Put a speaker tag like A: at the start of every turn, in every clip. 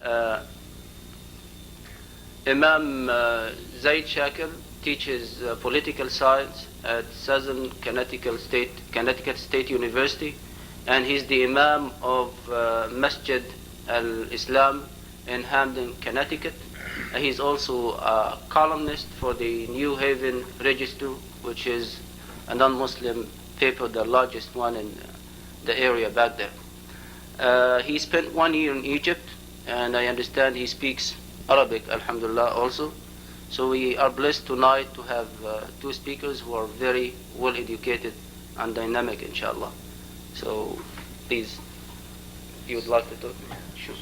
A: Uh, Imam Zaid Shakir teaches political science at Southern Connecticut State University, and he's the Imam of Masjid al-Islam in Hamden, Connecticut. He's also a columnist for the New Haven Register, which is a non-Muslim paper, the largest one in the area back there. He spent 1 year in Egypt, and I understand he speaks Arabic, alhamdulillah, also. So we are blessed tonight to have two speakers who are very well educated and dynamic, inshallah. So please, if you would like to talk. Sure.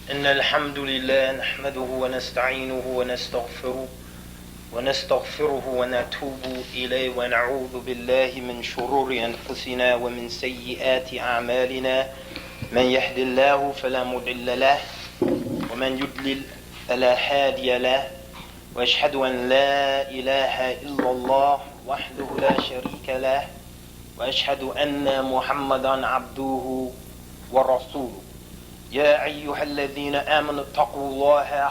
B: إن الحمد لله نحمده ونستعينه ونستغفره ونتوب إليه ونعوذ بالله من شرور أنفسنا ومن سيئات أعمالنا من يهد الله فلا مضل له ومن يضلل فلا هادي له وأشهد أن لا إله إلا الله وحده لا شريك له وأشهد أن محمدا عبده ورسوله يا أيها الذين آمنوا اتقوا الله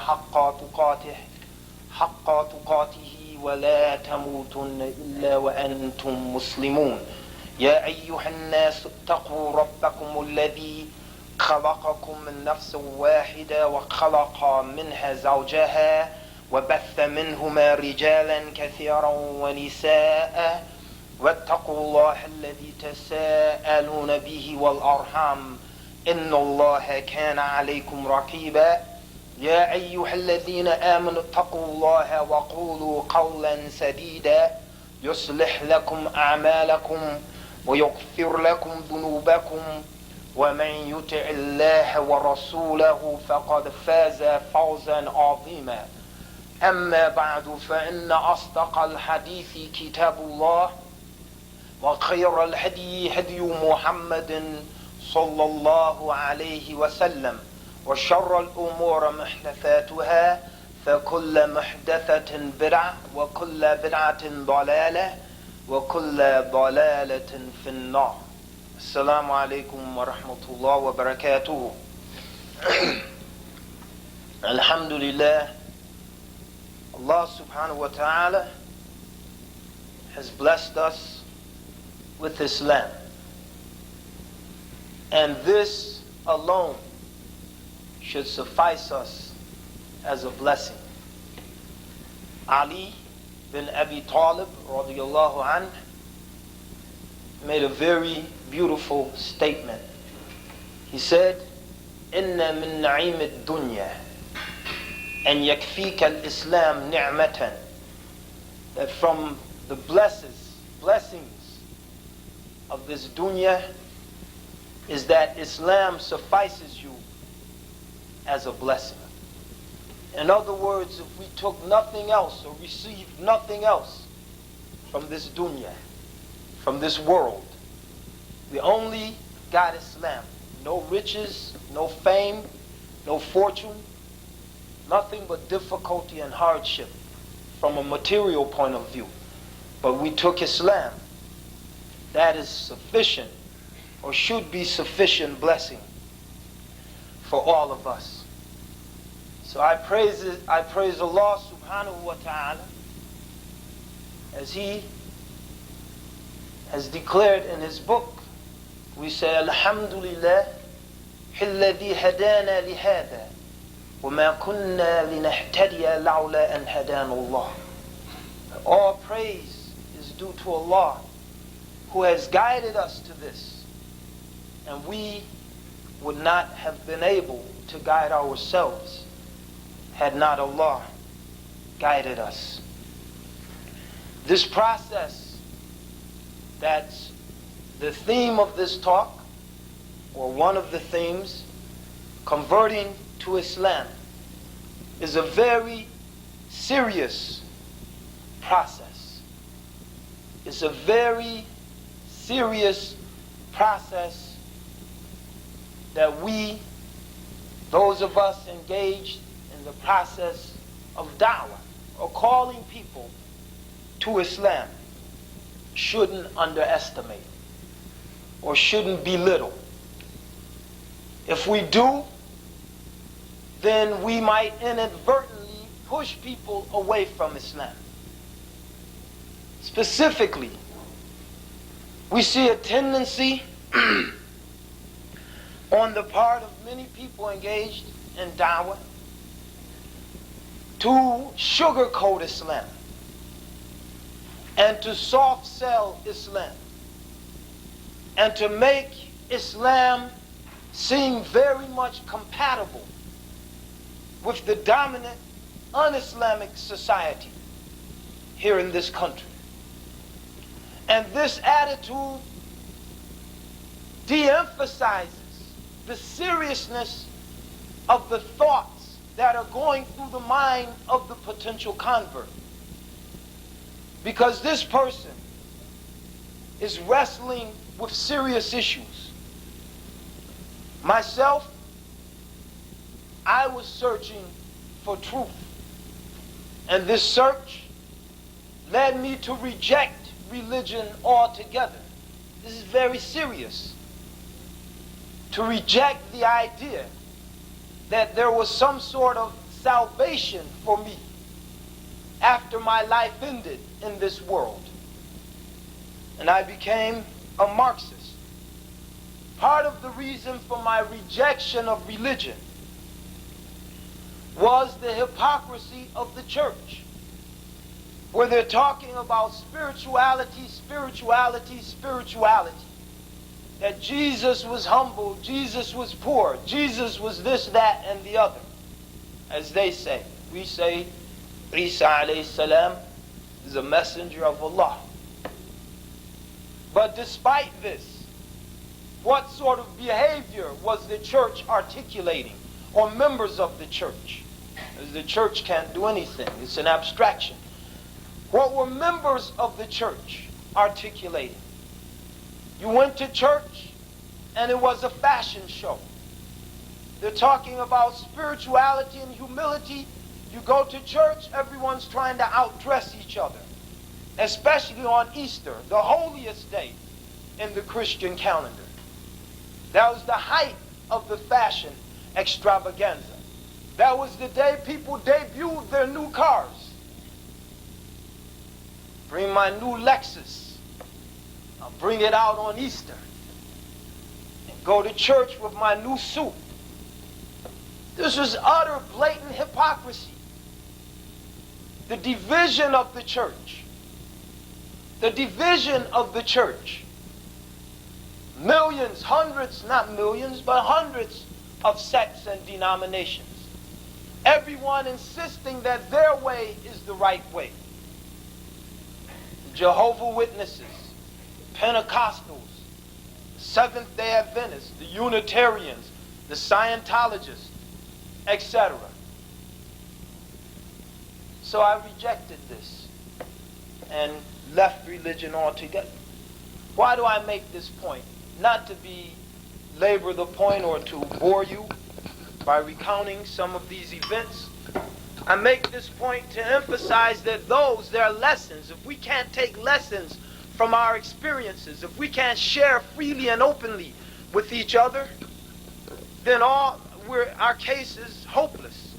B: حق تقاته ولا تموتن إلا وأنتم مسلمون يا أيها الناس اتقوا ربكم الذي خلقكم من نفس واحدة وخلق منها زوجها وبث منهما رجالا كثيرا ونساء واتقوا الله الذي تساءلون به والأرحام إن الله كان عليكم رقيبا يا أيها الذين آمنوا اتقوا الله وقولوا قولا سديدا يصلح لكم أعمالكم ويغفر لكم ذنوبكم ومن يطع الله ورسوله فقد فاز فوزا عظيما أما بعد فإن أصدق الحديث كتاب الله وخير الهدي هدي محمد صلى الله عليه وسلم وشر الأمور محدثاتها فكل محدثة بدعة وكل بدعة ضلالة وكل ضلالة في النار السلام عليكم ورحمة الله وبركاته الحمد لله Allah subhanahu wa ta'ala has blessed us with Islam. And this alone should suffice us as a blessing. Ali bin Abi Talib radiyallahu anhu made a very beautiful statement. He said, Inna min na'im ad-dunya and yakfika al-Islam ni'matan, that from the blessings of this dunya is that Islam suffices you as a blessing. In other words, if we took nothing else or received nothing else from this dunya, from this world, we only got Islam. No riches, no fame, no fortune, nothing but difficulty and hardship from a material point of view. But we took Islam. That is sufficient, or should be sufficient blessing for all of us. So I praise Allah subhanahu wa ta'ala as He has declared in His book. We say, Alhamdulillah, Hilladhi hadana lihada, wa ma kunna linahtadiya la'ula an hadana Allah. All praise is due to Allah, who has guided us to this. And we would not have been able to guide ourselves had not Allah guided us. This process, that's the theme of this talk, or one of the themes, converting to Islam, is a very serious process. It's a very serious process that we, those of us engaged in the process of da'wah, or calling people to Islam, shouldn't underestimate or shouldn't belittle. If we do, then we might inadvertently push people away from Islam. Specifically, we see a tendency on the part of many people engaged in da'wah to sugarcoat Islam and to soft sell Islam and to make Islam seem very much compatible with the dominant un-Islamic society here in this country. And this attitude de-emphasizes the seriousness of the thoughts that are going through the mind of the potential convert. Because this person is wrestling with serious issues. Myself, I was searching for truth. And this search led me to reject religion altogether. This is very serious. To reject the idea that there was some sort of salvation for me after my life ended in this world. And I became a Marxist. Part of the reason for my rejection of religion was the hypocrisy of the church, where they're talking about spirituality, spirituality, spirituality. That Jesus was humble, Jesus was poor, Jesus was this, that, and the other. As they say, we say Isa alayhi salam is a messenger of Allah. But despite this, what sort of behavior was the church articulating, or members of the church? As the church can't do anything, it's an abstraction. What were members of the church articulating? You went to church and it was a fashion show. They're talking about spirituality and humility. You go to church, everyone's trying to outdress each other, especially on Easter, the holiest day in the Christian calendar. That was the height of the fashion extravaganza. That was the day people debuted their new cars. Bring my new Lexus. I'll bring it out on Easter. And go to church with my new suit. This was utter blatant hypocrisy. The division of the church. The division of the church. Millions, hundreds, not millions, but hundreds of sects and denominations. Everyone insisting that their way is the right way. Jehovah's Witnesses, Pentecostals, Seventh-day Adventists, the Unitarians, the Scientologists, etc. So I rejected this and left religion altogether. Why do I make this point? Not to labor the point or to bore you by recounting some of these events. I make this point to emphasize that there are lessons. If we can't take lessons from our experiences, if we can't share freely and openly with each other, then our case is hopeless.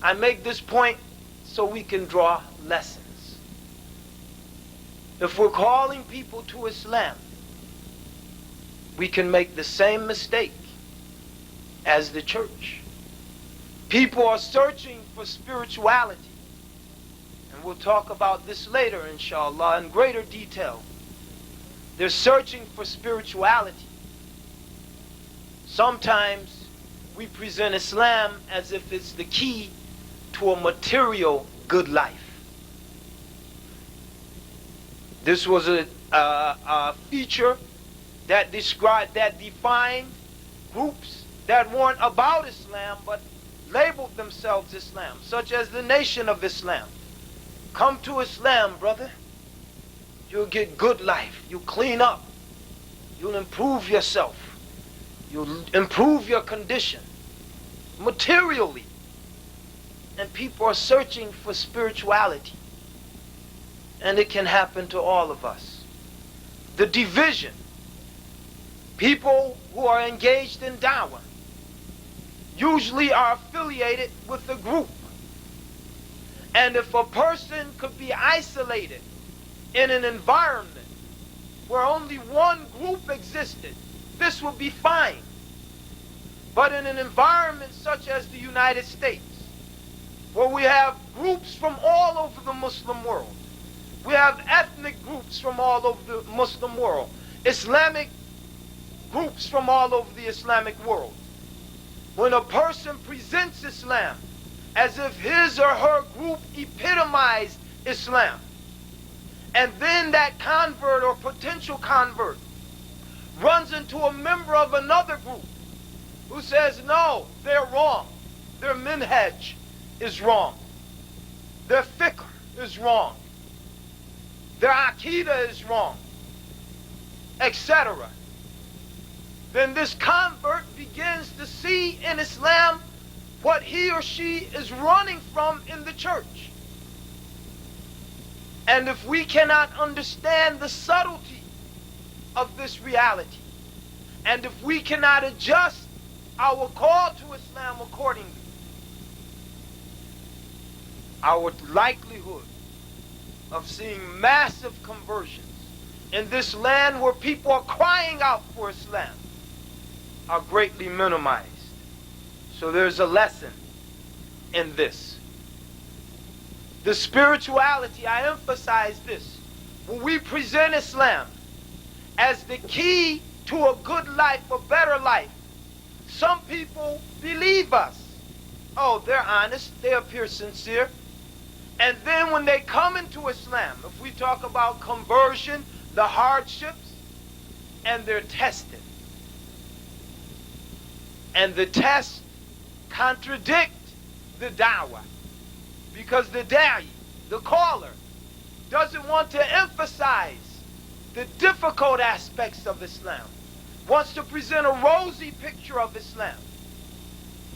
B: I make this point so we can draw lessons. If we're calling people to Islam, we can make the same mistake as the church. People are searching for spirituality. And we'll talk about this later, inshallah, in greater detail. They're searching for spirituality. Sometimes we present Islam as if it's the key to a material good life. This was a feature that defined groups that weren't about Islam but labeled themselves Islam, such as the Nation of Islam. Come to Islam, brother. You'll get good life. You'll clean up. You'll improve yourself. You'll improve your condition materially. And people are searching for spirituality. And it can happen to all of us. The division. People who are engaged in da'wah usually are affiliated with a group. And if a person could be isolated in an environment where only one group existed, this would be fine. But in an environment such as the United States, where we have groups from all over the Muslim world, we have ethnic groups from all over the Muslim world, Islamic groups from all over the Islamic world. When a person presents Islam as if his or her group epitomized Islam, and then that convert or potential convert runs into a member of another group who says, no, they're wrong. Their minhaj is wrong. Their fiqh is wrong. Their aqidah is wrong, etc. Then this convert begins to see in Islam what he or she is running from in the church. And if we cannot understand the subtlety of this reality, and if we cannot adjust our call to Islam accordingly, our likelihood of seeing massive conversions in this land where people are crying out for Islam are greatly minimized. So there's a lesson in this. The spirituality, I emphasize this. When we present Islam as the key to a good life, a better life, some people believe us. Oh, they're honest, they appear sincere. And then when they come into Islam, if we talk about conversion, the hardships, and they're tested. And the tests contradict the da'wah. Because the da'i, the caller, doesn't want to emphasize the difficult aspects of Islam. Wants to present a rosy picture of Islam,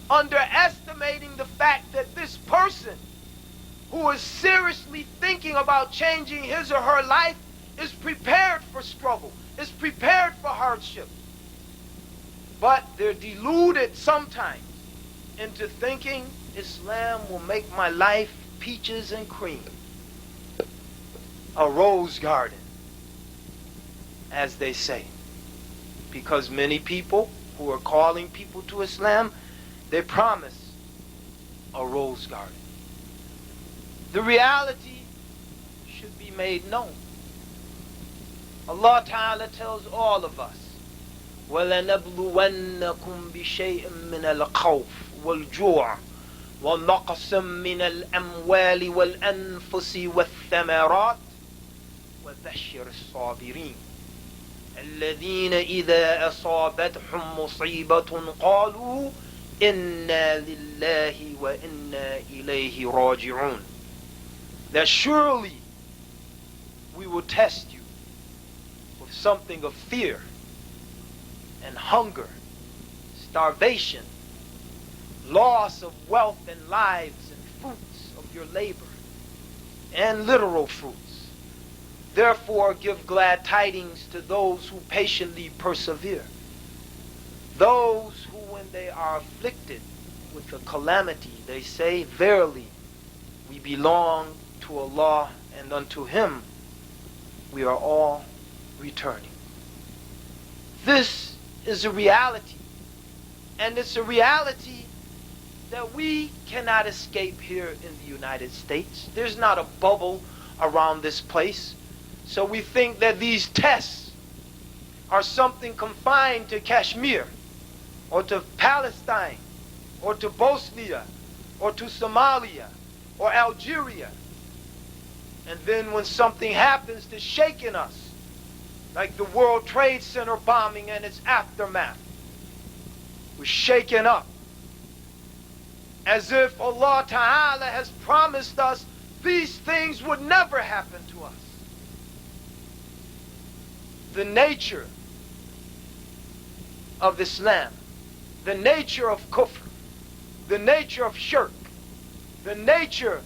B: underestimating the fact that this person who is seriously thinking about changing his or her life is prepared for struggle, is prepared for hardship. But they're deluded sometimes into thinking Islam will make my life peaches and cream, a rose garden, as they say. Because many people who are calling people to Islam, they promise a rose garden. The reality should be made known. Allah Ta'ala tells all of us, وَلَنَبْلُوَنَّكُمْ بِشَيْءٍ مِّنَ الْخَوْفِ وَالْجُوعِ وَنَقْصٍ مِّنَ الْأَمْوَالِ وَالْأَنفُسِ وَالثَّمَرَاتِ وَبَشِّرِ الصَّابِرِينَ الَّذِينَ إِذَا أَصَابَتْهُمْ مُصِيبَةٌ قَالُوا إِنَّا لِلَّهِ وَإِنَّا إِلَيْهِ رَاجِعُونَ. That surely we will test you with something of fear and hunger, starvation, loss of wealth and lives and fruits of your labor, and literal fruits. Therefore give glad tidings to those who patiently persevere, those who when they are afflicted with a calamity, they say, verily, we belong to Allah, and unto Him we are all returning. This is a reality, and it's a reality that we cannot escape here in the United States. There's not a bubble around this place. So we think that these tests are something confined to Kashmir, or to Palestine, or to Bosnia, or to Somalia, or Algeria. And then when something happens to shaken us, like the World Trade Center bombing and its aftermath, we're shaken up, as if Allah Ta'ala has promised us these things would never happen to us. The nature of Islam, the nature of kufr, the nature of shirk, the nature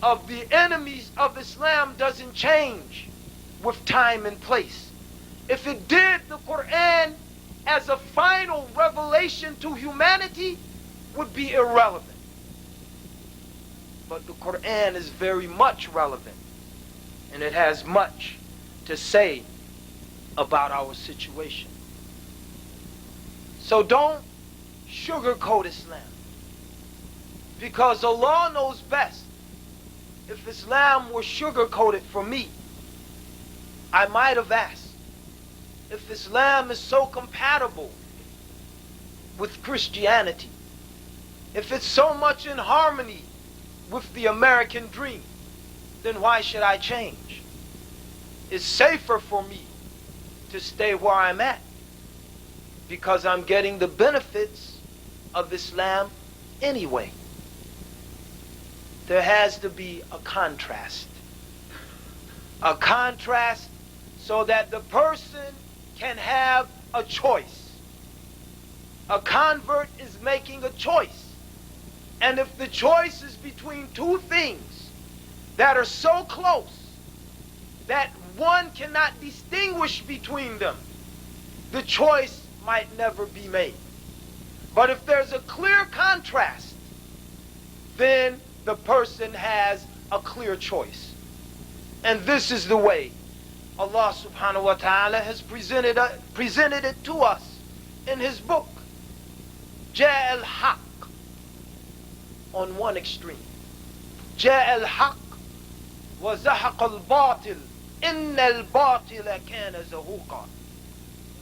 B: of the enemies of Islam doesn't change with time and place. If it did, the Quran as a final revelation to humanity would be irrelevant. But the Quran is very much relevant, and it has much to say about our situation. So don't sugarcoat Islam, because Allah knows best. If Islam were sugarcoated for me, I might have asked, if Islam is so compatible with Christianity, if it's so much in harmony with the American dream, then why should I change? It's safer for me to stay where I'm at, because I'm getting the benefits of Islam anyway. There has to be a contrast. A contrast so that the person can have a choice. A convert is making a choice. And if the choice is between two things that are so close that one cannot distinguish between them, the choice might never be made. But if there's a clear contrast, then the person has a clear choice. And this is the way Allah subhanahu wa ta'ala has presented it to us in His book. Ja'al haq on one extreme. Ja'al haq wa zahaq al-batil. Inna al-batila kana zahuqa.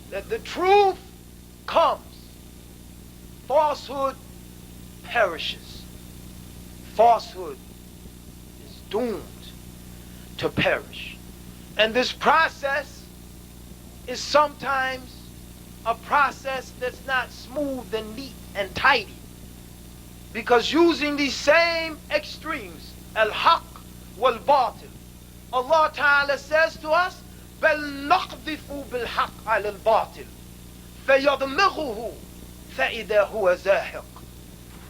B: That the truth comes, falsehood perishes. Falsehood is doomed to perish. And this process is sometimes a process that's not smooth and neat and tidy. Because using these same extremes, al-haq wal-batil, Allah Ta'ala says to us, بَلْ نَقْذِفُ بِالْحَقِّ عَلَى الْبَاطِلِ فَيَضْمِغُهُ فَإِذَا هُوَ زَاهِقٌ.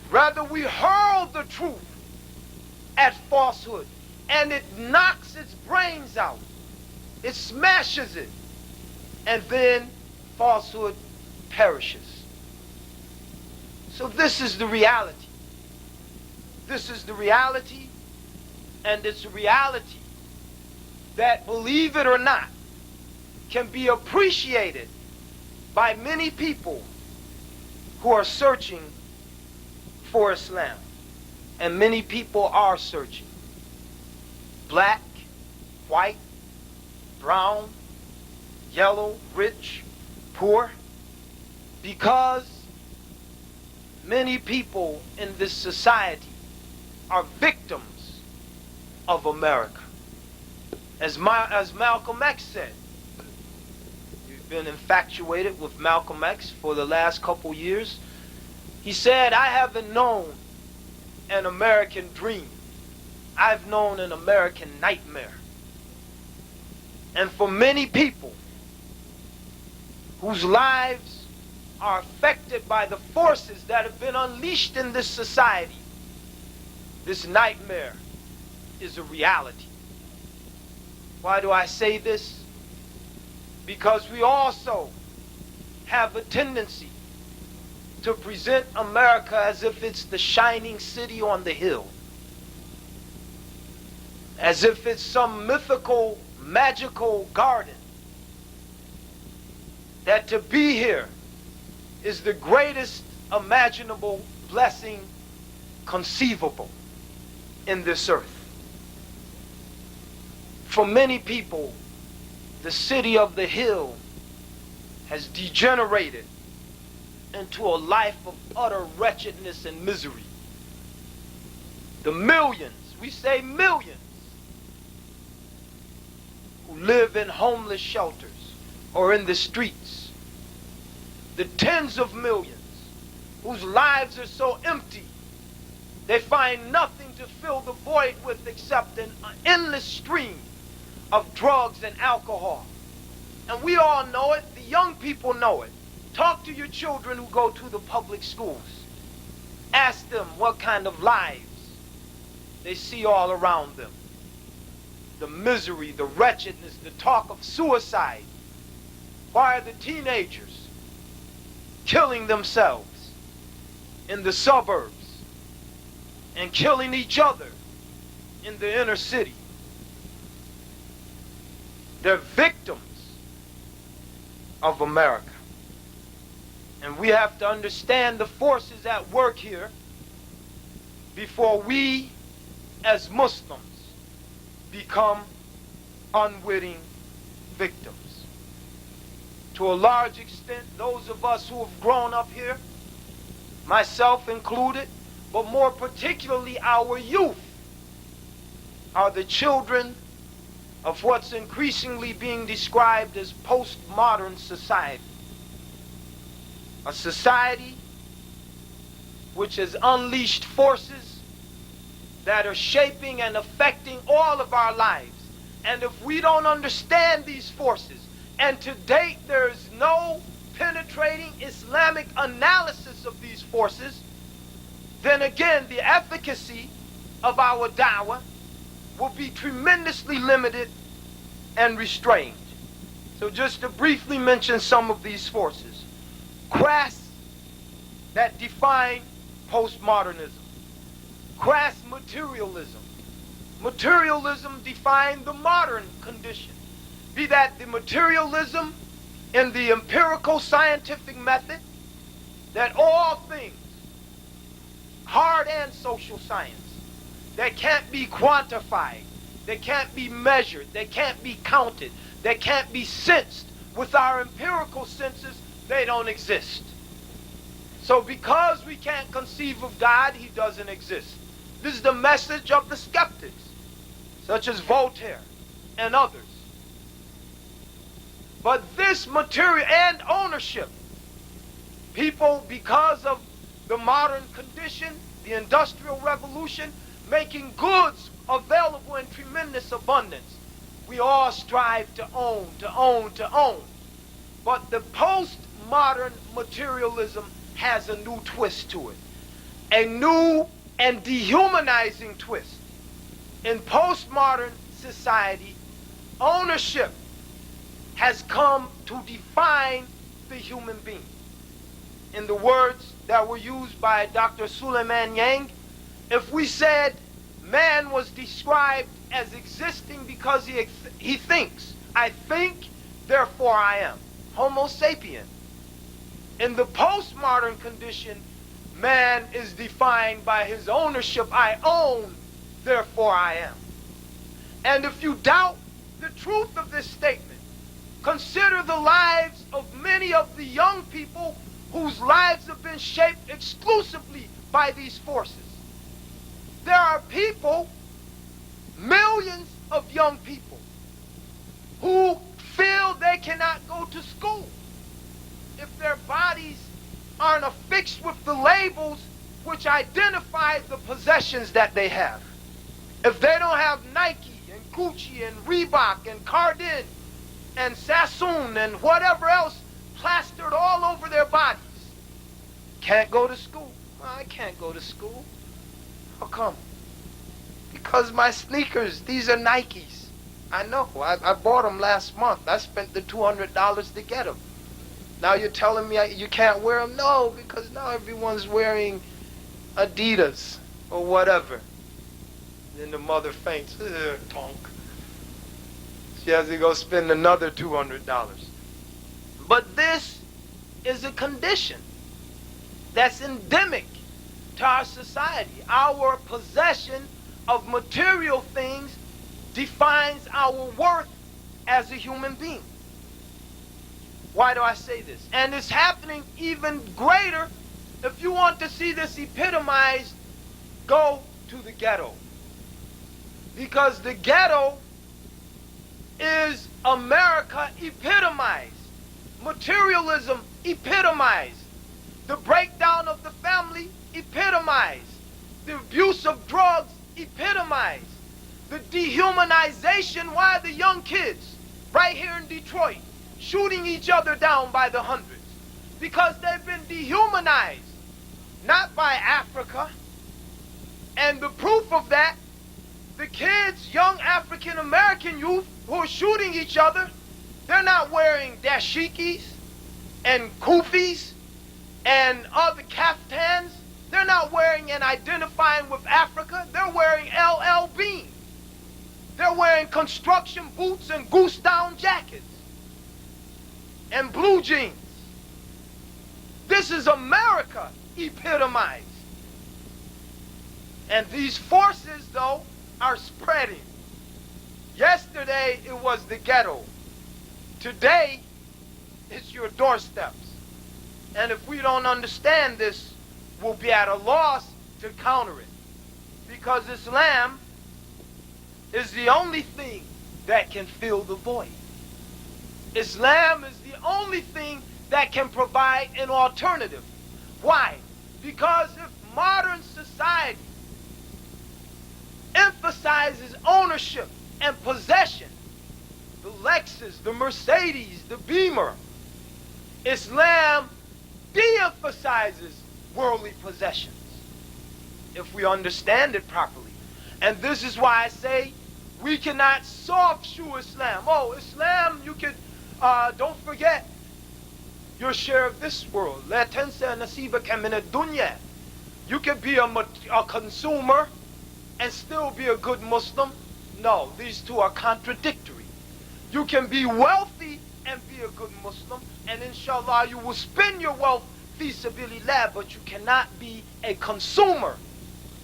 B: Rather, we hurl the truth at falsehood, and it knocks its brains out. It smashes it, and then falsehood perishes. So this is the reality. This is the reality, and it's a reality that, believe it or not, can be appreciated by many people who are searching for Islam. And many people are searching. Black, white, brown, yellow, rich, poor. Because many people in this society are victims of America. As Malcolm X said, you've been infatuated with Malcolm X for the last couple years. He said, I haven't known an American dream. I've known an American nightmare. And for many people whose lives are affected by the forces that have been unleashed in this society, this nightmare is a reality. Why do I say this? Because we also have a tendency to present America as if it's the shining city on the hill. As if it's some mythical, magical garden. That to be here is the greatest imaginable blessing conceivable in this earth. For many people, the city of the hill has degenerated into a life of utter wretchedness and misery. The millions, we say millions, who live in homeless shelters or in the streets. The tens of millions whose lives are so empty, they find nothing to fill the void with except an endless stream of drugs and alcohol. And we all know it, the young people know it. Talk to your children who go to the public schools. Ask them what kind of lives they see all around them. The misery, the wretchedness, the talk of suicide. Why are the teenagers killing themselves in the suburbs and killing each other in the inner city? They're victims of America. And we have to understand the forces at work here before we, as Muslims, become unwitting victims. To a large extent, those of us who have grown up here, myself included, but more particularly our youth, are the children of what's increasingly being described as postmodern society. A society which has unleashed forces that are shaping and affecting all of our lives. And if we don't understand these forces, and to date there is no penetrating Islamic analysis of these forces, then again the efficacy of our da'wah will be tremendously limited and restrained. So just to briefly mention some of these forces. Crass that define postmodernism. Crass materialism. Materialism defined the modern condition. Be that the materialism in the empirical scientific method, that all things, hard and social science, that can't be quantified, that can't be measured, that can't be counted, that can't be sensed with our empirical senses, they don't exist. So because we can't conceive of God, he doesn't exist. This is the message of the skeptics, such as Voltaire and others. But this material and ownership, people, because of the modern condition, the Industrial Revolution, making goods available in tremendous abundance, we all strive to own, to own, to own. But the postmodern materialism has a new twist to it. A new and dehumanizing twist. In postmodern society, ownership has come to define the human being. In the words that were used by Dr. Suleiman Yang, if we said man was described as existing because he thinks, I think, therefore I am. Homo sapien. In the postmodern condition, man is defined by his ownership. I own, therefore I am. And if you doubt the truth of this statement, consider the lives of many of the young people whose lives have been shaped exclusively by these forces. There are people, millions of young people, who feel they cannot go to school if their bodies aren't affixed with the labels which identify the possessions that they have. If they don't have Nike and Gucci and Reebok and Cardin and Sassoon and whatever else plastered all over their bodies, can't go to school. I can't go to school. How come? Because my sneakers, these are Nikes. I know. I bought them last month. I spent the $200 to get them. Now you're telling me you can't wear them? No, because now everyone's wearing Adidas or whatever. Then the mother faints. Tonk. She has to go spend another $200. But this is a condition that's endemic to our society. Our possession of material things defines our worth as a human being. Why do I say this? And it's happening even greater. If you want to see this epitomized, go to the ghetto. Because the ghetto is America epitomized. Materialism epitomized. The breakdown of the family epitomized. The abuse of drugs epitomized. The dehumanization, why the young kids right here in Detroit shooting each other down by the hundreds. because they've been dehumanized, not by Africa. And the proof of that, the kids, young African American youth who are shooting each other, they're not wearing dashikis and kufis and other kaftans. They're not wearing and identifying with Africa. They're wearing LL Bean. They're wearing construction boots and goose down jackets and blue jeans. This is America epitomized. And these forces, though, are spreading. Yesterday, it was the ghetto. Today, it's your doorsteps. And if we don't understand this, we'll be at a loss to counter it. Because Islam is the only thing that can fill the void. Islam is the only thing that can provide an alternative. Why? Because if modern society emphasizes ownership and possession, the Lexus, the Mercedes, the Beamer, Islam de-emphasizes worldly possessions, if we understand it properly. And this is why I say we cannot soft shoe Islam. Oh, Islam, you could, don't forget your share of this world. لا تنسى نصيبك من الدنيا. You can be a consumer and still be a good Muslim. No, these two are contradictory. You can be wealthy and be a good Muslim, and inshallah you will spend your wealth fi sabilillah, but you cannot be a consumer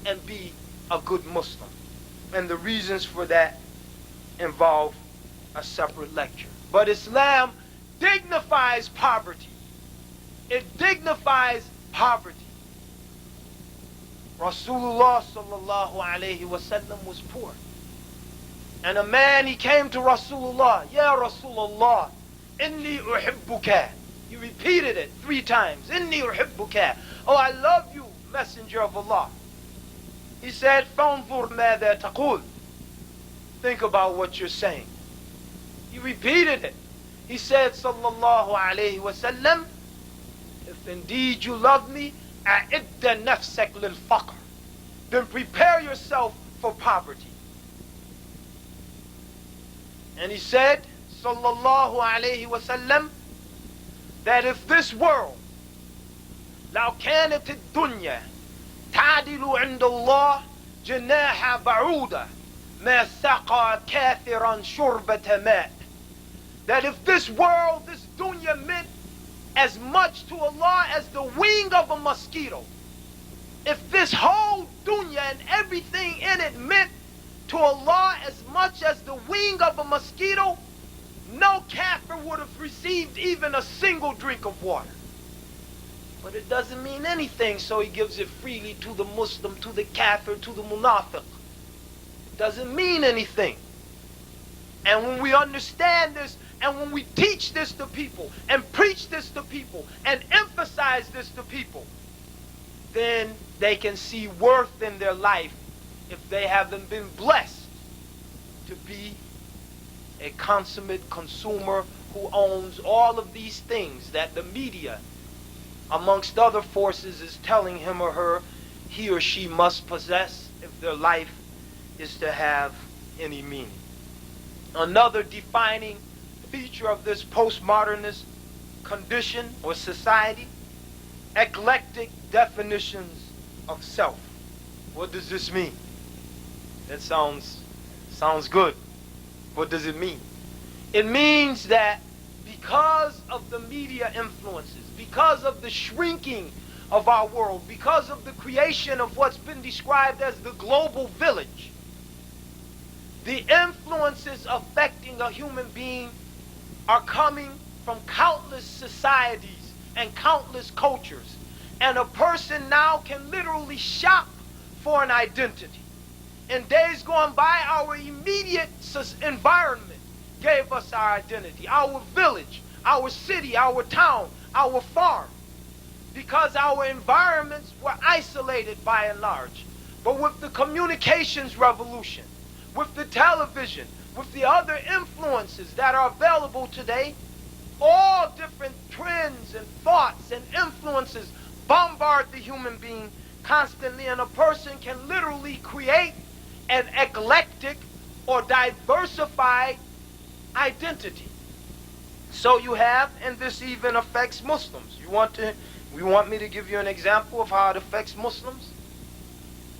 B: and be a good Muslim. And the reasons for that involve a separate lecture. But Islam dignifies poverty. It dignifies poverty. Rasulullah sallallahu alayhi wasallam was poor. And a man, he came to Rasulullah, Ya Rasulullah, inni uhibbuka. He repeated it 3 times. Inni uhibbuka. Oh, I love you, Messenger of Allah. He said, فَانْظُرْ مَاذَا تَقُولُ. Think about what you're saying. He repeated it. He said, sallallahu alayhi wasallam, if indeed you love me, أَعِدَّ نَفْسَكْ لِلْفَقْرِ. Then prepare yourself for poverty. And he said, sallallahu alayhi wasallam, that if this world, لو كانت الدنيا تعدل عند الله جناح بعوضة ما سقى كافرا شربة ماء. That if this world, this dunya meant as much to Allah as the wing of a mosquito, if this whole dunya and everything in it meant to Allah as much as the wing of a mosquito, no kafir would have received even a single drink of water. But it doesn't mean anything, so he gives it freely to the Muslim, to the kafir, to the munafiq. It doesn't mean anything. And when we understand this, and when we teach this to people, and preach this to people, and emphasize this to people, then they can see worth in their life if they haven't been blessed to be a consummate consumer who owns all of these things that the media, amongst other forces, is telling him or her he or she must possess if their life is to have any meaning. Another defining feature of this postmodernist condition or society, eclectic definitions of self. What does this mean? That sounds good. What does it mean? It means that because of the media influences, because of the shrinking of our world, because of the creation of what's been described as the global village, the influences affecting a human being are coming from countless societies and countless cultures. And a person now can literally shop for an identity. In days gone by, our immediate environment gave us our identity, our village, our city, our town, our farm, because our environments were isolated by and large. But with the communications revolution, with the television, with the other influences that are available today, all different trends and thoughts and influences bombard the human being constantly, and a person can literally create an eclectic or diversified identity. So you have, and this even affects Muslims. We want me to give you an example of how it affects Muslims?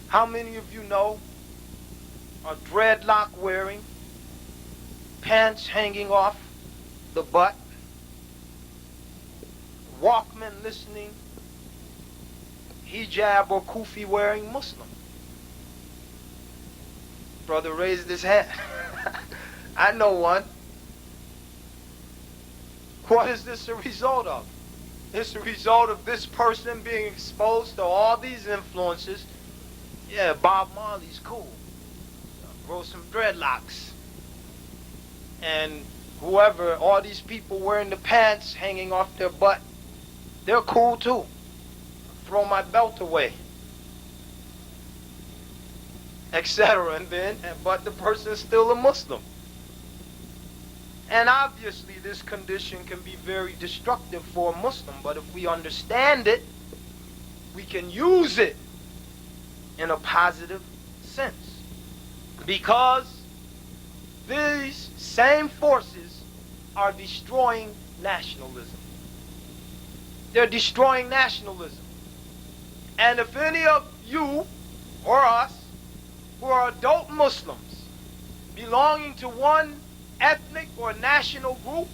B: How many of you know a dreadlock wearing, pants hanging off the butt, Walkman listening, hijab or kufi wearing Muslim? Brother raised his hand. I know one. What is this a result of? It's a result of this person being exposed to all these influences. Yeah, Bob Marley's cool. Grow some dreadlocks. And whoever, all these people wearing the pants hanging off their butt, they're cool too. Throw my belt away. Etc. But the person's still a Muslim. And obviously this condition can be very destructive for a Muslim, but if we understand it, we can use it in a positive sense. Because these same forces are destroying nationalism. They're destroying nationalism. And if any of you or us who are adult Muslims belonging to one ethnic or national group,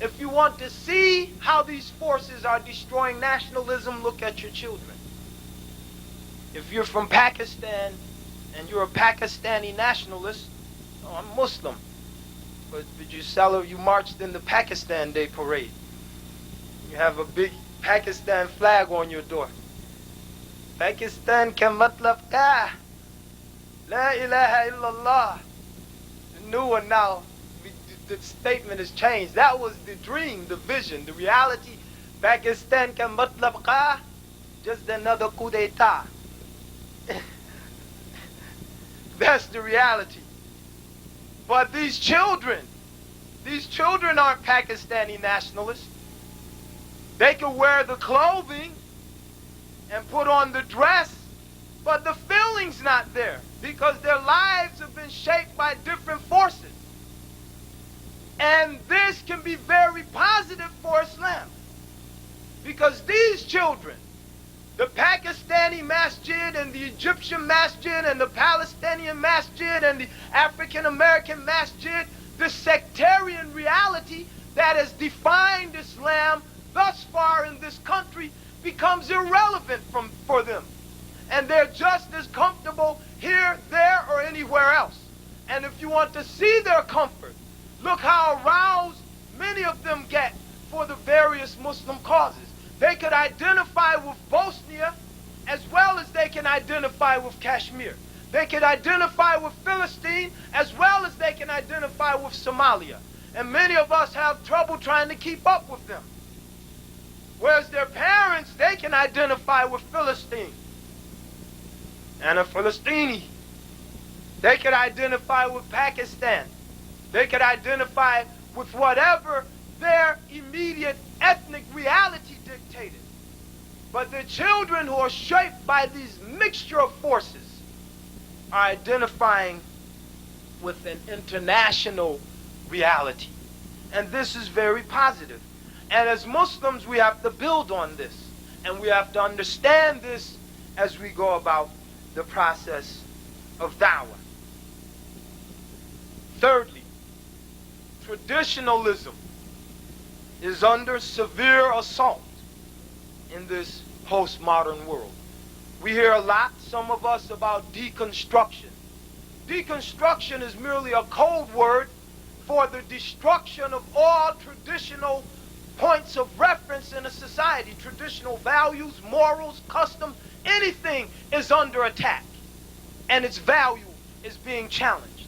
B: if you want to see how these forces are destroying nationalism, look at your children. If you're from Pakistan and you're a Pakistani nationalist, oh, I'm Muslim, but you marched in the Pakistan Day parade. You have a big Pakistan flag on your door. Pakistan ka matlab ka, la ilaha illallah. The new one now, the statement has changed. That was the dream, the vision, the reality. Pakistan ka matlab ka, just another coup d'etat. That's the reality. But these children aren't Pakistani nationalists. They can wear the clothing and put on the dress, but the feeling's not there because their lives have been shaped by different forces. And this can be very positive for Islam because these children, the Pakistani masjid and the Egyptian masjid and the Palestinian masjid and the African American masjid, the sectarian reality that has defined Islam thus far in this country becomes irrelevant for them. And they're just as comfortable here, there, or anywhere else. And if you want to see their comfort, look how aroused many of them get for the various Muslim causes. They could identify with Bosnia as well as they can identify with Kashmir. They could identify with Philistine as well as they can identify with Somalia. And many of us have trouble trying to keep up with them. Whereas their parents, they can identify with Philistine and a Philistini. They could identify with Pakistan. They could identify with whatever their immediate ethnic reality dictated. But the children who are shaped by these mixture of forces are identifying with an international reality. And this is very positive. And as Muslims, we have to build on this. And we have to understand this as we go about the process of da'wah. Thirdly, traditionalism is under severe assault in this postmodern world. We hear a lot, some of us, about deconstruction. Deconstruction is merely a code word for the destruction of all traditional points of reference in a society. Traditional values, morals, customs, anything is under attack. And its value is being challenged.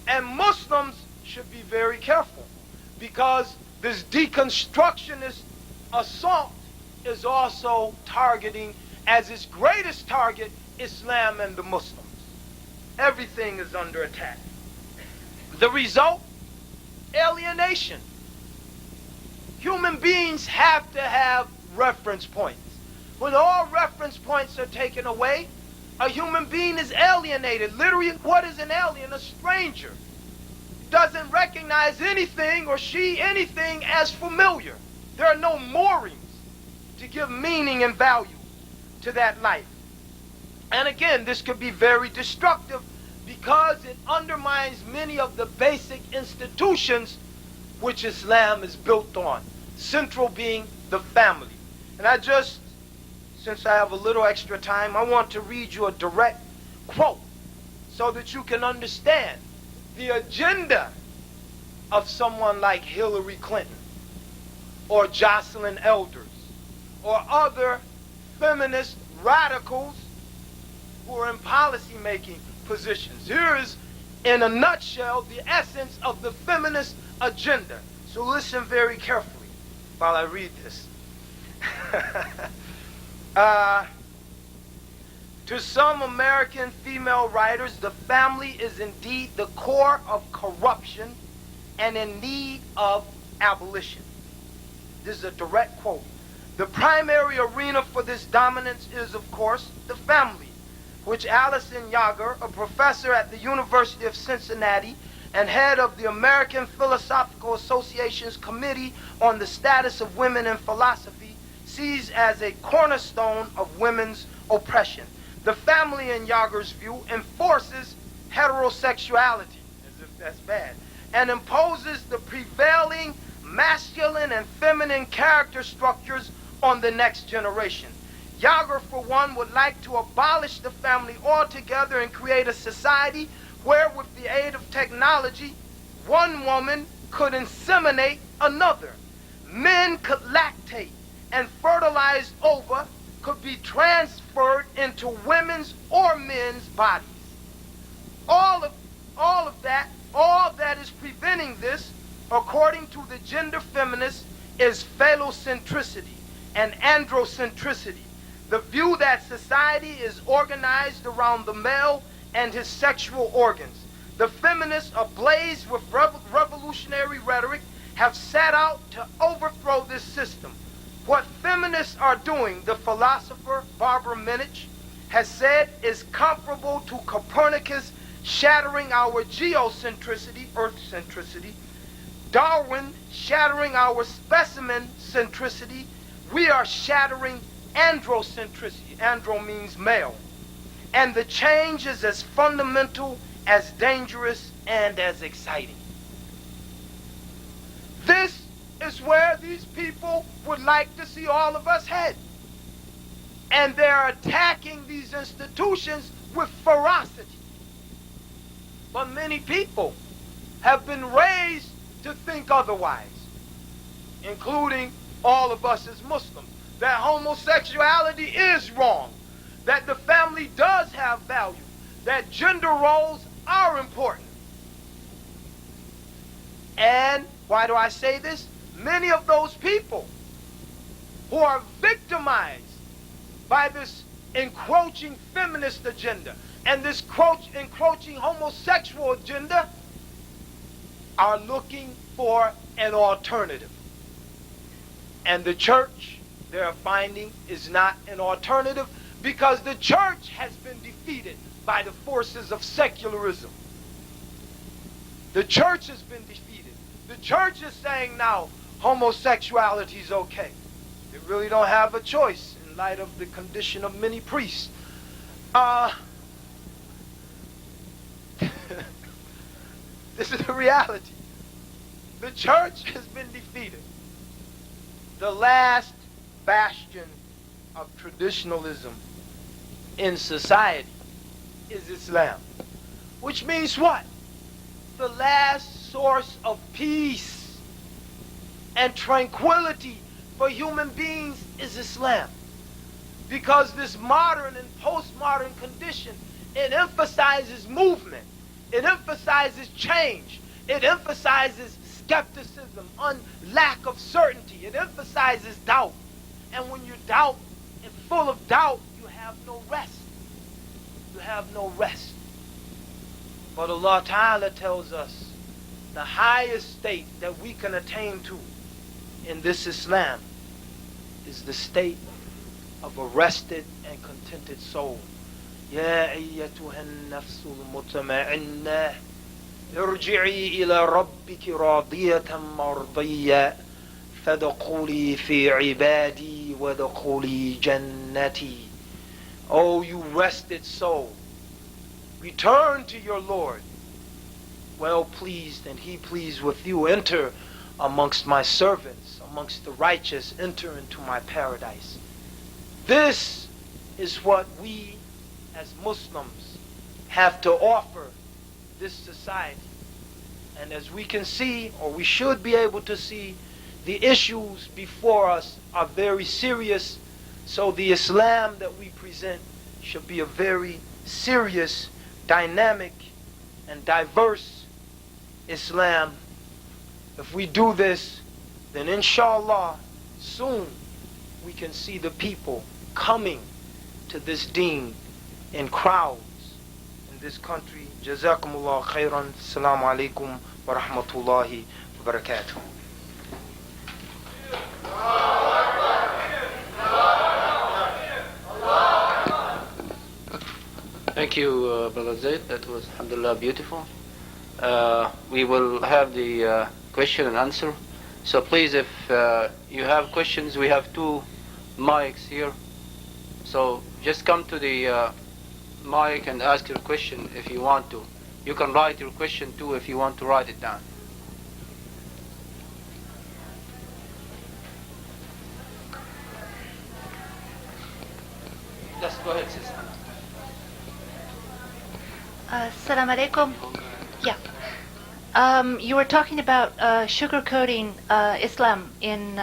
B: And Muslims should be very careful because this deconstructionist assault is also targeting, as its greatest target, Islam and the Muslims. Everything is under attack. The result? Alienation. human beings have to have reference points. When all reference points are taken away, a human being is alienated. Literally, what is an alien? A stranger. Doesn't recognize anything or she anything as familiar. There are no moorings to give meaning and value to that life. And again, this could be very destructive because it undermines many of the basic institutions which Islam is built on, central being the family. And since I have a little extra time, I want to read you a direct quote so that you can understand the agenda of someone like Hillary Clinton or Jocelyn Elders or other feminist radicals who are in policy-making positions. Here is, in a nutshell, the essence of the feminist agenda. So listen very carefully while I read this. To some American female writers, the family is indeed the core of corruption and in need of abolition. This is a direct quote. The primary arena for this dominance is, of course, the family, which Alison Yager, a professor at the University of Cincinnati and head of the American Philosophical Association's Committee on the Status of Women in Philosophy, sees as a cornerstone of women's oppression. The family, in Yager's view, enforces heterosexuality, as if that's bad, and imposes the prevailing masculine and feminine character structures on the next generation. Yager, for one, would like to abolish the family altogether and create a society where, with the aid of technology, one woman could inseminate another. Men could lactate, and fertilized ova could be transferred into women's or men's bodies. All that is preventing this, according to the gender feminists, is phallocentricity and androcentricity, the view that society is organized around the male and his sexual organs. The feminists, ablaze with revolutionary rhetoric, have set out to overthrow this system. What feminists are doing, the philosopher Barbara Minich has said, is comparable to Copernicus shattering our geocentricity, earth centricity, Darwin shattering our specimen centricity. We are shattering androcentricity. Andro means male. And the change is as fundamental, as dangerous, and as exciting. This is where these people would like to see all of us head. And they're attacking these institutions with ferocity. But many people have been raised to think otherwise, including all of us as Muslims, that homosexuality is wrong, that the family does have value, that gender roles are important. And why do I say this? Many of those people who are victimized by this encroaching feminist agenda and this encroaching homosexual agenda are looking for an alternative. And the church, they're finding, is not an alternative because the church has been defeated by the forces of secularism. The church has been defeated. The church is saying now homosexuality is okay. They really don't have a choice in light of the condition of many priests. This is the reality. The church has been defeated. The last bastion of traditionalism in society is Islam. Which means what? The last source of peace and tranquility for human beings is Islam. Because this modern and postmodern condition, it emphasizes movement. It emphasizes change. It emphasizes skepticism, lack of certainty. It emphasizes doubt. And when you doubt and full of doubt, you have no rest. You have no rest. But Allah Ta'ala tells us the highest state that we can attain to in this Islam is the state of a rested and contented soul. يا أيتها النفس المطمئنة ارجعي إلى ربك راضية مرضية فادخلي في عبادي وادخلي جنتي. Oh, you rested soul, return to your Lord, well pleased and he pleased with you. Enter amongst my servants, amongst the righteous, enter into my paradise. This is what we as Muslims have to offer this society. And as we can see, or we should be able to see, the issues before us are very serious. So the Islam that we present should be a very serious, dynamic, and diverse Islam. If we do this, then inshallah, soon we can see the people coming to this deen in crowds in this country. Jazakumullah khairan. Assalamu alaikum wa rahmatullahi wa barakatuh.
A: Thank you, Brother Zaid. That was, alhamdulillah, beautiful. We will have the question and answer. So please, if you have questions, we have 2 mics here. So just come to the mic and ask your question if you want to. You can write your question too if you want to write it down. Yes, go ahead, sister.
C: Assalamu alaikum. Yeah. You were talking about sugarcoating Islam in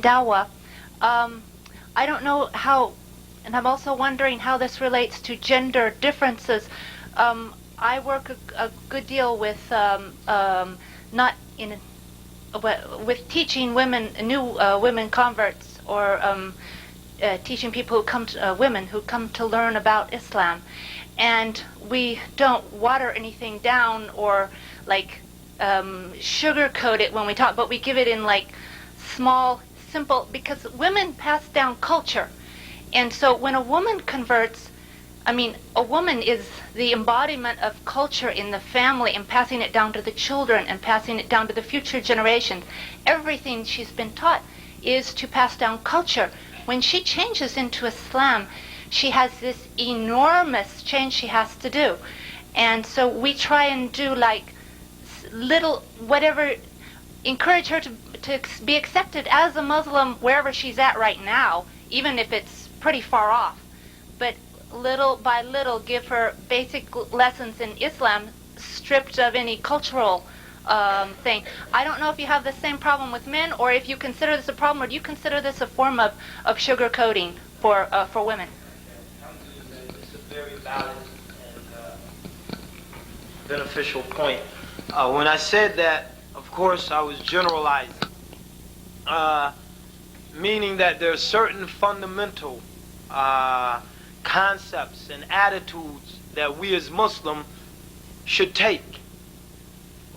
C: Dawah. I don't know how, and I'm also wondering how this relates to gender differences. I work a good deal with with teaching women, new women converts, or teaching people who come to, women who come to learn about Islam. And we don't water anything down or like sugarcoat it when we talk, but we give it in like small, simple, because women pass down culture. And so when a woman converts, I mean, a woman is the embodiment of culture in the family and passing it down to the children and passing it down to the future generations. Everything she's been taught is to pass down culture. When she changes into Islam, she has this enormous change she has to do. And so we try and do like little, whatever, encourage her to be accepted as a Muslim wherever she's at right now, even if it's pretty far off. But little by little give her basic lessons in Islam, stripped of any cultural thing. I don't know if you have the same problem with men, or if you consider this a problem, or do you consider this a form of sugarcoating for women?
B: It's a very valid and beneficial point. When I said that, of course, I was generalizing, meaning that there are certain fundamental concepts and attitudes that we as Muslims should take.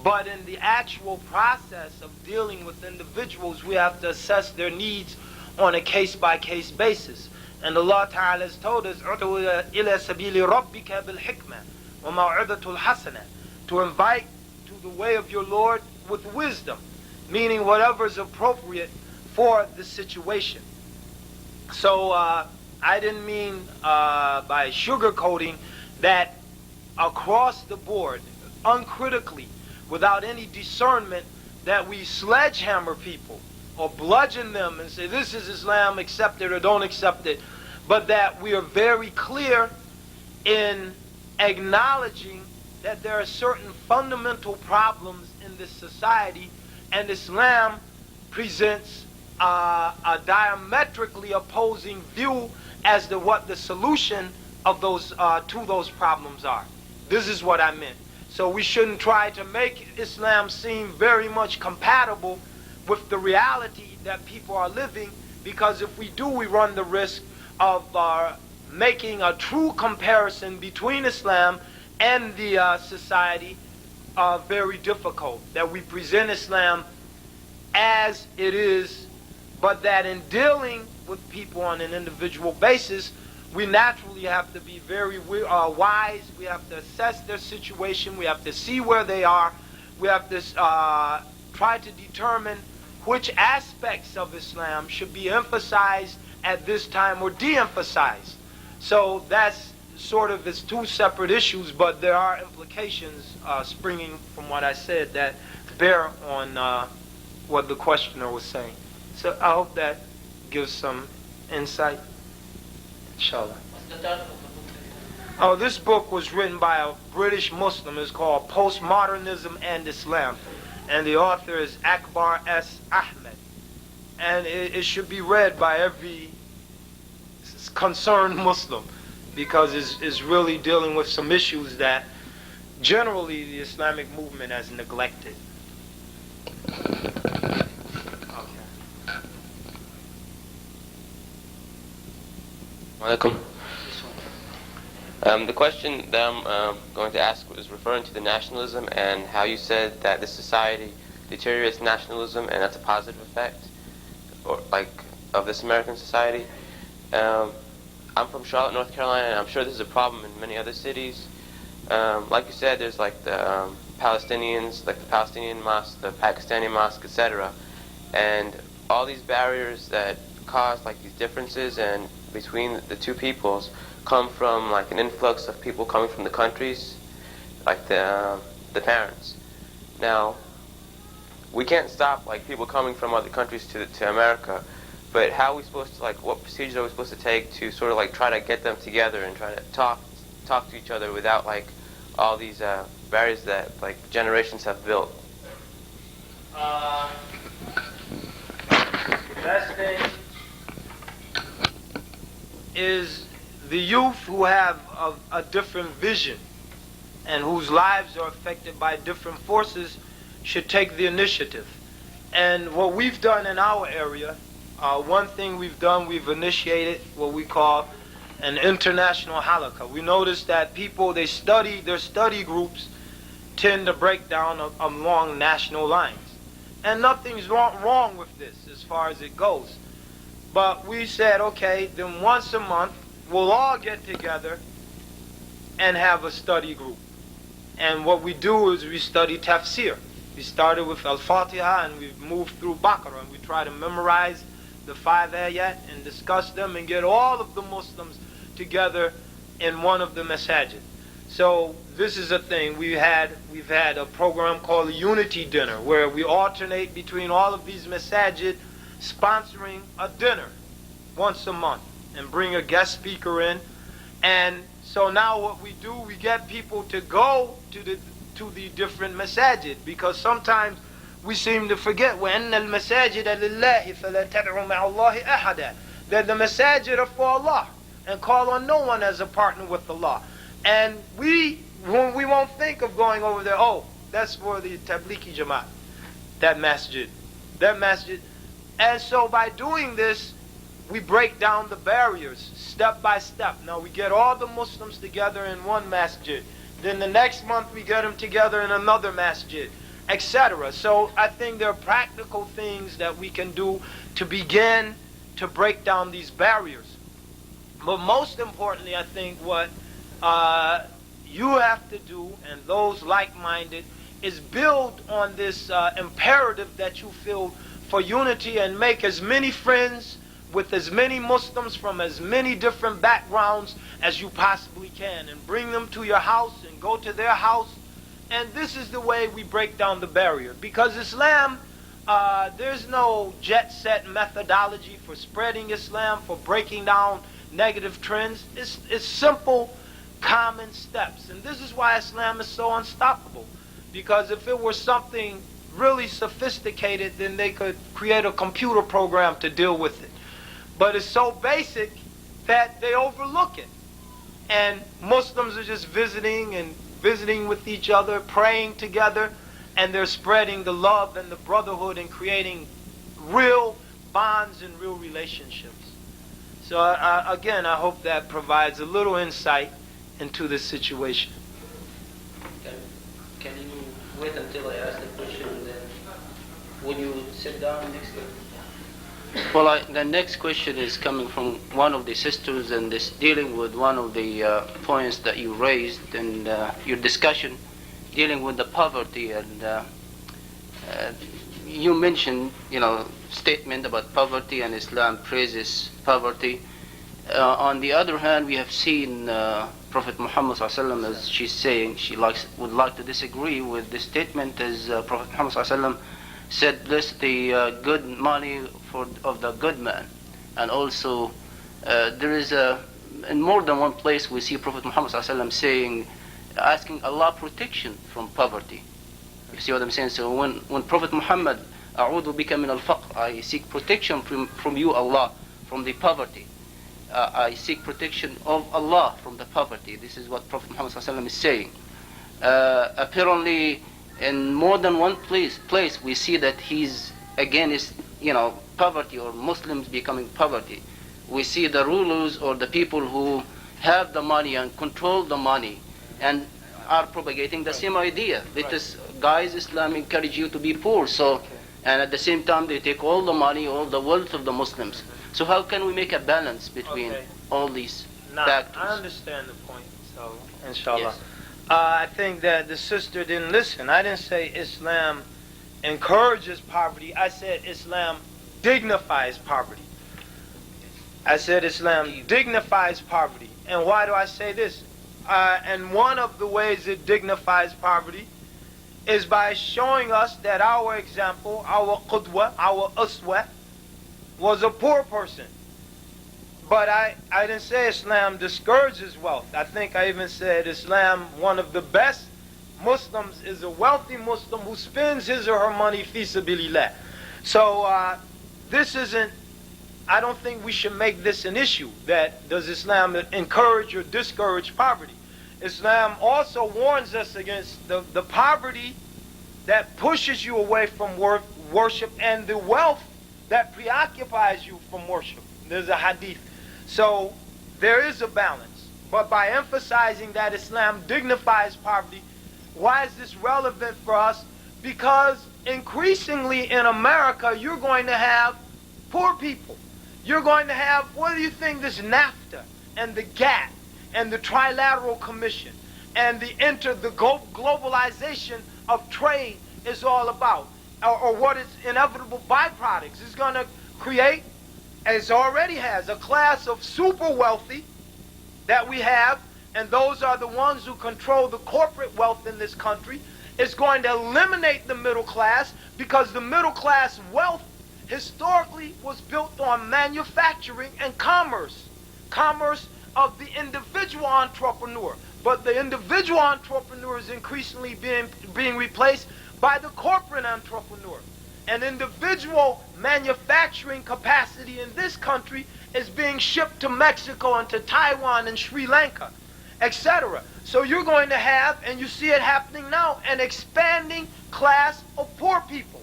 B: But in the actual process of dealing with individuals, we have to assess their needs on a case-by-case basis. And Allah Ta'ala has told us, إِلَى سَبِيلِ رَبِّكَ بِالْحِكْمَةِ وَمَوْعِظَةُ الْحَسَنَةِ, to invite to the way of your Lord with wisdom, meaning whatever is appropriate for the situation. So I didn't mean by sugarcoating that across the board, uncritically, without any discernment, that we sledgehammer people or bludgeon them and say this is Islam, accept it or don't accept it, but that we are very clear in acknowledging that there are certain fundamental problems in this society, and Islam presents a diametrically opposing view as to what the solution of those to those problems are. This is what I meant. So we shouldn't try to make Islam seem very much compatible with the reality that people are living, because if we do, we run the risk of making a true comparison between Islam and the society very difficult. That we present Islam as it is, but that in dealing with people on an individual basis, we naturally have to be very wise. We have to assess their situation. We have to see where they are. We have to try to determine which aspects of Islam should be emphasized at this time or de-emphasized. So that's sort of it's two separate issues, but there are implications springing from what I said that bear on what the questioner was saying. So I hope that gives some insight. Inshallah.
A: What's the title of the book?
B: Oh, this book was written by a British Muslim. It's called Postmodernism and Islam. And the author is Akbar S. Ahmed. And it should be read by every concerned Muslim, because it's really dealing with some issues that generally the Islamic movement has neglected.
D: Alaikum. The question that I'm going to ask was referring to the nationalism and how you said that this society deteriorates nationalism and that's a positive effect, or like of this American society. I'm from Charlotte, North Carolina, and I'm sure this is a problem in many other cities. Like you said, there's like the Palestinians, like the Palestinian mosque, the Pakistani mosque, etc. And all these barriers that cause like these differences and between the two peoples come from like an influx of people coming from the countries, like the parents. Now, we can't stop like people coming from other countries to America, but how are we supposed to, like, what procedures are we supposed to take to sort of like try to get them together and try to talk to each other without like all these barriers that like generations have built?
B: The best thing is the youth who have a different vision and whose lives are affected by different forces should take the initiative. And what we've done in our area, one thing we've done, we've initiated what we call an international halakha. We notice that people, their study groups tend to break down along national lines. And nothing's wrong with this as far as it goes. But we said, okay, then once a month, we'll all get together and have a study group. And what we do is we study tafsir. We started with Al-Fatiha and we've moved through Baqarah. And we try to memorize the 5 ayat and discuss them and get all of the Muslims together in one of the masajid. So this is a thing. We've had a program called a Unity Dinner where we alternate between all of these masajid sponsoring a dinner once a month and bring a guest speaker in. And so now what we do, we get people to go to the different masajid, because sometimes we seem to forget وَأَنَّ الْمَسَاجِدَ لِلَّهِ فَلَا تَدْعُوا مَعَ اللَّهِ أَحَدًا, that the masajid are for Allah and call on no one as a partner with Allah. And we won't think of going over there, oh, that's for the Tablighi Jamaat, that masjid. And so by doing this, we break down the barriers step by step. Now we get all the Muslims together in one masjid. Then the next month we get them together in another masjid, etc. So I think there are practical things that we can do to begin to break down these barriers. But most importantly, I think what you have to do, and those like-minded, is build on this imperative that you feel for unity and make as many friends with as many Muslims from as many different backgrounds as you possibly can, and bring them to your house and go to their house. And this is the way we break down the barrier, because Islam, there's no jet-set methodology for spreading Islam, for breaking down negative trends. It's simple, common steps. And this is why Islam is so unstoppable, because if it were something really sophisticated, then they could create a computer program to deal with it. But it's so basic that they overlook it. And Muslims are just visiting with each other, praying together, and they're spreading the love and the brotherhood and creating real bonds and real relationships. So again, I hope that provides a little insight into this situation.
A: Can you wait until I ask the question and then?
B: Will you sit down next to
A: Well, the next question is coming from one of the sisters, and is dealing with one of the points that you raised in your discussion, dealing with the poverty. And you mentioned, statement about poverty, and Islam praises poverty. On the other hand, we have seen Prophet Muhammad ﷺ, as she's saying, would like to disagree with the statement, as Prophet Muhammad ﷺ said, bless the good money of the good man. And also, there is in more than one place we see Prophet Muhammad ﷺ saying, asking Allah protection from poverty. You see what I'm saying? So when Prophet Muhammad, أعوذ بك من الفقر, I seek protection from you, Allah, from the poverty. I seek protection of Allah from the poverty. This is what Prophet Muhammad ﷺ is saying. Apparently, in more than one place we see that he's against poverty, or Muslims becoming poverty. We see the rulers or the people who have the money and control the money and are propagating the same idea. It is, guys, Islam encourage you to be poor, so, and at the same time they take all the money, all the wealth of the Muslims. So how can we make a balance between all these factors?
B: I understand the point, so inshallah.
A: Yes.
B: I think that the sister didn't listen. I didn't say Islam encourages poverty. I said Islam dignifies poverty. I said Islam dignifies poverty. And why do I say this? And one of the ways it dignifies poverty is by showing us that our example, our qudwa, our uswa, was a poor person. But I didn't say Islam discourages wealth. I think I even said Islam, one of the best Muslims is a wealthy Muslim who spends his or her money fi sabilillah. So this isn't, I don't think we should make this an issue, that does Islam encourage or discourage poverty. Islam also warns us against the poverty that pushes you away from worship, and the wealth that preoccupies you from worship. There's a hadith. So there is a balance. But by emphasizing that Islam dignifies poverty, why is this relevant for us? Because increasingly in America, you're going to have poor people. You're going to have, what do you think this NAFTA and the GATT and the Trilateral Commission and the globalization of trade is all about? Or what its inevitable byproducts is going to create, as already has, a class of super wealthy that we have, and those are the ones who control the corporate wealth in this country. It's going to eliminate the middle class, because the middle class wealth historically was built on manufacturing and commerce of the individual entrepreneur. But the individual entrepreneur is increasingly being replaced by the corporate entrepreneur. An individual manufacturing capacity in this country is being shipped to Mexico and to Taiwan and Sri Lanka, etc. So you're going to have, and you see it happening now, an expanding class of poor people.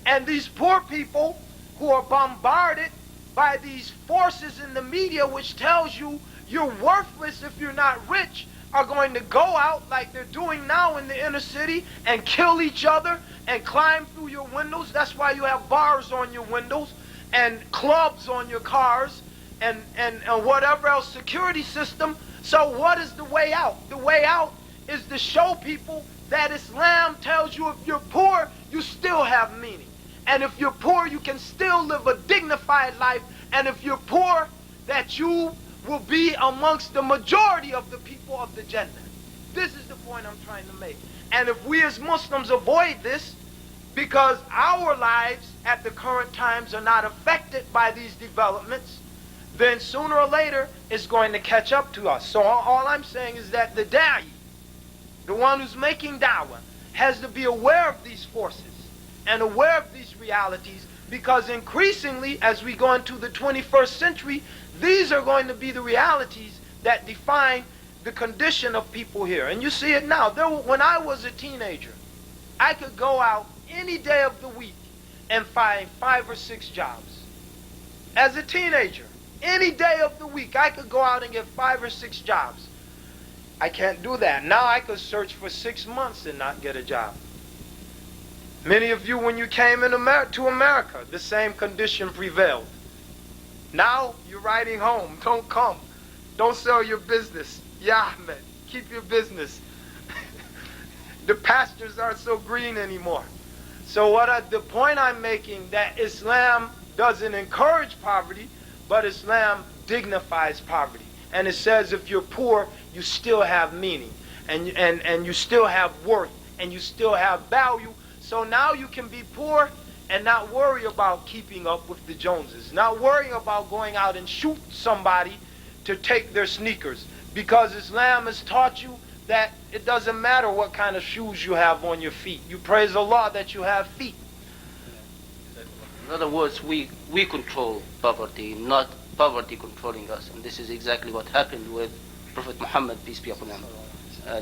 B: And these poor people who are bombarded by these forces in the media which tells you you're worthless if you're not rich, are going to go out like they're doing now in the inner city and kill each other and climb through your windows. That's why you have bars on your windows and clubs on your cars and whatever else security system. So what is the way out? The way out is to show people that Islam tells you if you're poor, you still have meaning. And if you're poor, you can still live a dignified life. And if you're poor, that you will be amongst the majority of the people of the Jannah. This is the point I'm trying to make. And if we as Muslims avoid this, because our lives at the current times are not affected by these developments, then sooner or later it's going to catch up to us. So all I'm saying is that the da'i, the one who's making da'wah, has to be aware of these forces and aware of these realities, because increasingly as we go into the 21st century, these are going to be the realities that define the condition of people here. And you see it now. When I was a teenager, I could go out any day of the week and find 5 or 6 jobs. As a teenager, any day of the week, I could go out and get 5 or 6 jobs. I can't do that. Now I could search for 6 months and not get a job. Many of you, when you came to America, the same condition prevailed. Now you're riding home. Don't come. Don't sell your business. Yeah, man. Keep your business. The pastures aren't so green anymore. So the point I'm making, that Islam doesn't encourage poverty, but Islam dignifies poverty. And it says if you're poor, you still have meaning. And you still have worth. And you still have value. So now you can be poor and not worry about keeping up with the Joneses. Not worrying about going out and shoot somebody to take their sneakers. Because Islam has taught you that it doesn't matter what kind of shoes you have on your feet. You praise Allah that you have feet.
A: In other words, we control poverty, not poverty controlling us. And this is exactly what happened with Prophet Muhammad, peace be upon him.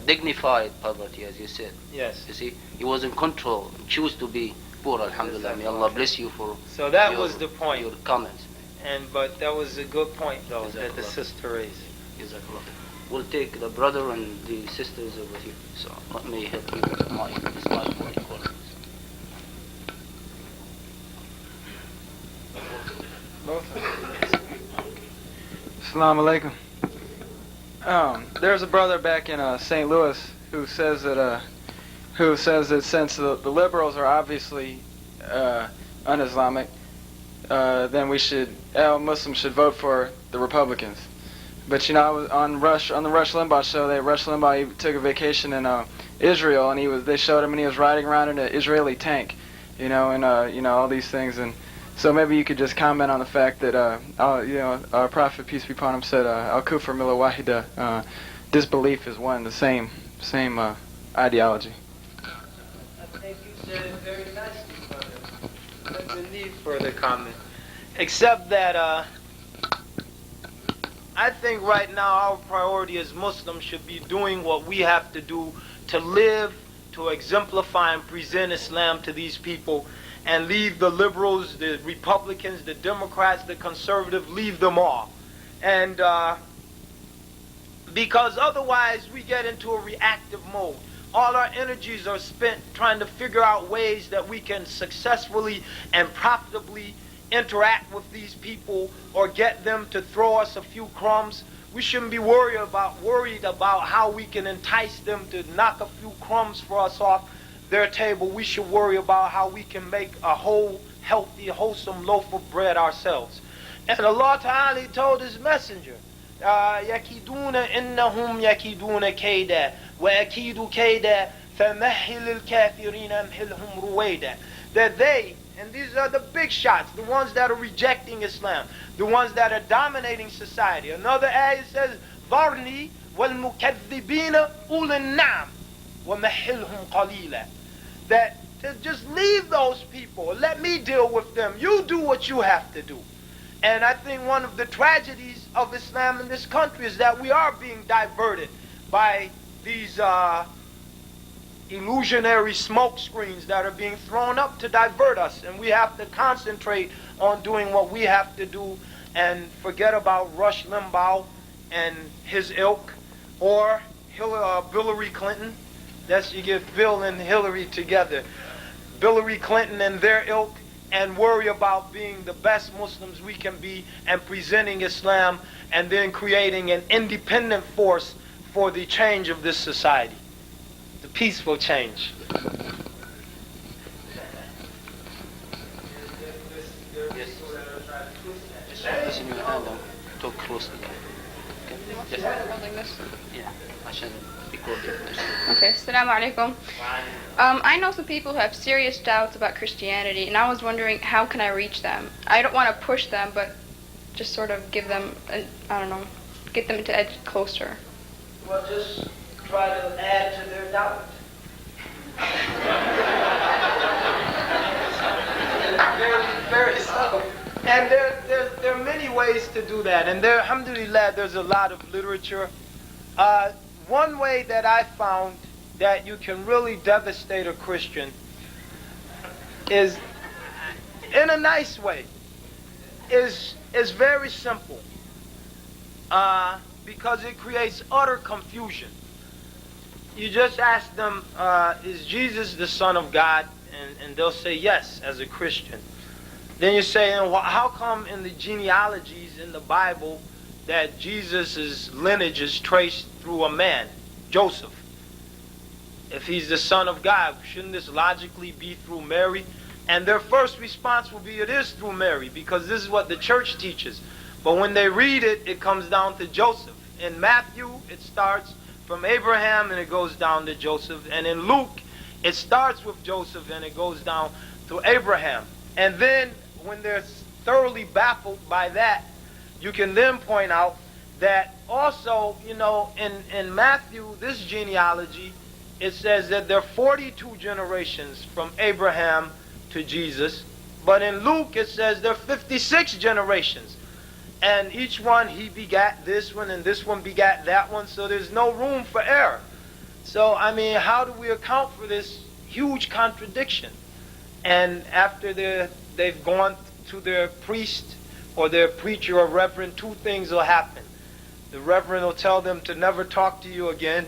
A: Dignified poverty, as you said.
B: Yes.
A: You see, he was in control, choose to be poor, alhamdulillah. May Allah bless you for
B: so that was the point.
A: Your comments.
B: But that was a good point, though, that the sister raised.
A: Jazakallah. We'll take the brother and the sisters over here. So let me help you with this mic for recording.
E: Assalamu alaikum. There's a brother back in St. Louis who says that since the liberals are obviously un-Islamic, then Muslims should vote for the Republicans. But you know, I was on the Rush Limbaugh show. Rush Limbaugh, he took a vacation in Israel, and they showed him, and he was riding around in an Israeli tank, you know, and all these things. And so maybe you could just comment on the fact that our Prophet, peace be upon him, said al-kufr milla wahida, disbelief is one, the same ideology.
B: I think you said it very nicely, brother. There's no need for further comment, except that I think right now our priority as Muslims should be doing what we have to do to live, to exemplify and present Islam to these people, and leave the liberals, the Republicans, the Democrats, the conservatives, leave them all. And because otherwise we get into a reactive mode. All our energies are spent trying to figure out ways that we can successfully and profitably interact with these people or get them to throw us a few crumbs. We shouldn't be worried about how we can entice them to knock a few crumbs for us off their table. We should worry about how we can make a whole, healthy, wholesome loaf of bread ourselves. And Allah Ta'ala told His Messenger, يَكِدُونَ إِنَّهُمْ يَكِدُونَ كَيْدًا وَأَكِيدُ كَيْدًا فَمَهِّلِ الْكَافِرِينَ أَمْهِلْهُمْ رُوَيْدًا. That they, and these are the big shots, the ones that are rejecting Islam, the ones that are dominating society. Another ayah says, ذَرْنِي وَالْمُكَذِّبِينَ أُولِي النَّعْمِ وَمَهِّلْهُمْ قَلِيلًا. That to just leave those people, let me deal with them. You do what you have to do. And I think one of the tragedies of Islam in this country is that we are being diverted by these illusionary smoke screens that are being thrown up to divert us. And we have to concentrate on doing what we have to do and forget about Rush Limbaugh and his ilk, or Hillary Clinton. That's, you get Bill and Hillary together. Hillary Clinton and their ilk, and worry about being the best Muslims we can be and presenting Islam, and then creating an independent force for the change of this society, the peaceful change.
A: Just in your hand and talk closely. Okay. Just
F: Holding this.
A: yeah, عشان record it.
F: Okay, Assalamu alaikum. I know some people who have serious doubts about Christianity, and I was wondering, how can I reach them? I don't want to push them, but just sort of give them, get them to edge closer.
B: Well, just try to add to their doubt. Very subtle. And there are many ways to do that. And there, alhamdulillah, there's a lot of literature. One way that I found that you can really devastate a Christian is, in a nice way, is very simple. Because it creates utter confusion. You just ask them, is Jesus the Son of God? and they'll say yes as a Christian. Then you say, and how come in the genealogies in the Bible that Jesus' lineage is traced through a man, Joseph? If he's the son of God, shouldn't this logically be through Mary? And their first response will be, it is through Mary, because this is what the church teaches. But when they read it, it comes down to Joseph. In Matthew, it starts from Abraham and it goes down to Joseph. And in Luke, it starts with Joseph and it goes down to Abraham. And then when they're thoroughly baffled by that, you can then point out that also, in Matthew, this genealogy, it says that there are 42 generations from Abraham to Jesus. But in Luke, it says there are 56 generations. And each one, he begat this one, and this one begat that one, so there's no room for error. So, how do we account for this huge contradiction? And after they've gone to their priest or their preacher or reverend, two things will happen. The reverend will tell them to never talk to you again,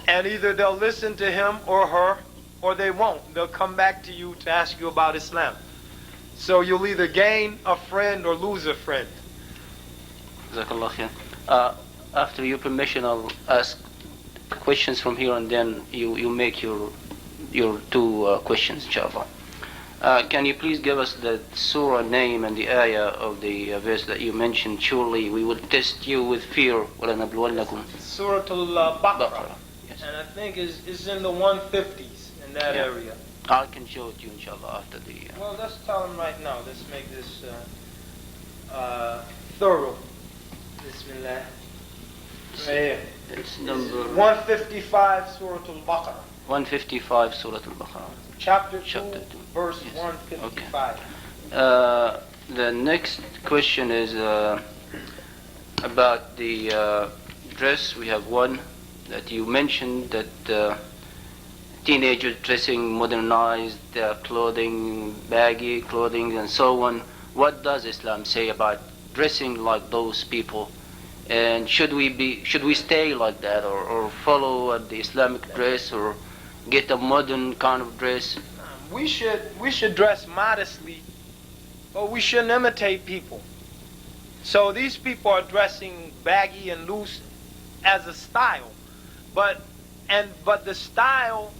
B: and either they'll listen to him or her, or they won't. They'll come back to you to ask you about Islam. So you'll either gain a friend or lose a friend.
A: Jazakallah khair. After your permission, I'll ask questions from here, and then you make your two questions, inshallah. Can you please give us the surah name and the ayah of the verse that you mentioned? Surely we will test you with fear.
B: Surah Al-Baqarah.
A: Yes.
B: And I think it's in the 150s in that area.
A: I can show it to you, inshallah, after the...
B: Well, let's tell them right now. Let's make this thorough. Bismillah. Right here.
A: It's number...
B: 155, Surah Al-Baqarah.
A: 155, Surah Al-Baqarah.
B: Chapter 2,
A: Chapter 2.
B: verse
A: Yes.
B: 155.
A: Okay. The next question is about the dress. We have one that you mentioned, that teenagers dressing modernized clothing, baggy clothing, and so on. What does Islam say about dressing like those people? And should we stay like that, or follow the Islamic dress, or get a modern kind of dress?
B: We should dress modestly, but we shouldn't imitate people. So these people are dressing baggy and loose as a style, but the style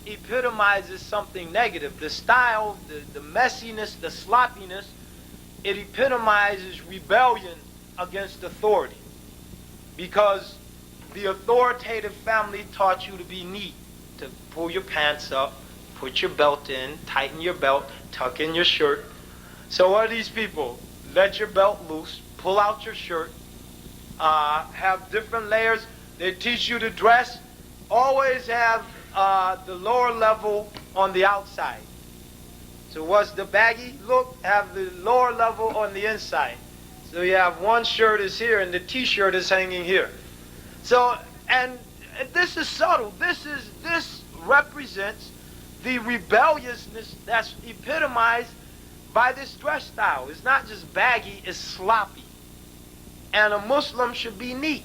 B: epitomizes something negative. The style, the messiness, the sloppiness, it epitomizes rebellion against authority, because the authoritative family taught you to be neat, to pull your pants up, put your belt in, tighten your belt, tuck in your shirt. So what are these people? Let your belt loose, pull out your shirt, have different layers. They teach you to dress, always have the lower level on the outside. So what's the baggy look? Have the lower level on the inside. So you have one shirt is here and the t-shirt is hanging here. So, and this is subtle. This represents the rebelliousness that's epitomized by this dress style. It's not just baggy, it's sloppy. And a Muslim should be neat.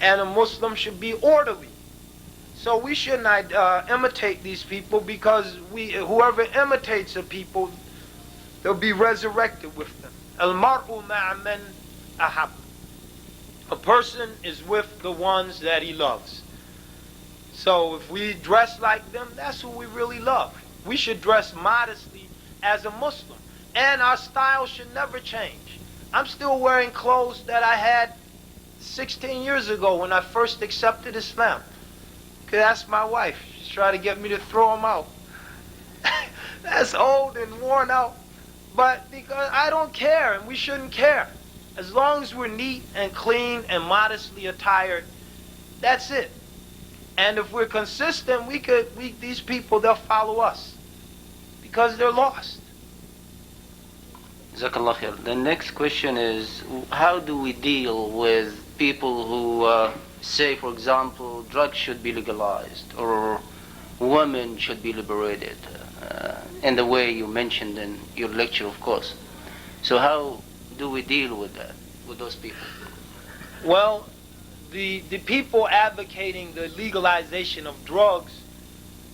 B: And a Muslim should be orderly. So we should not imitate these people, because whoever imitates a people, they'll be resurrected with them. Al-mar'u ma'a man ahab. A person is with the ones that he loves. So if we dress like them, that's who we really love. We should dress modestly as a Muslim. And our style should never change. I'm still wearing clothes that I had 16 years ago when I first accepted Islam. Could ask my wife. She's trying to get me to throw them out. That's old and worn out. But because I don't care, and we shouldn't care. As long as we're neat and clean and modestly attired, that's it. And if we're consistent, these people, they'll follow us, because they're lost.
A: Jazakallah khair. The next question is, how do we deal with people who say, for example, drugs should be legalized, or women should be liberated, in the way you mentioned in your lecture, of course. So how do we deal with that, with those people?
B: Well, the people advocating the legalization of drugs,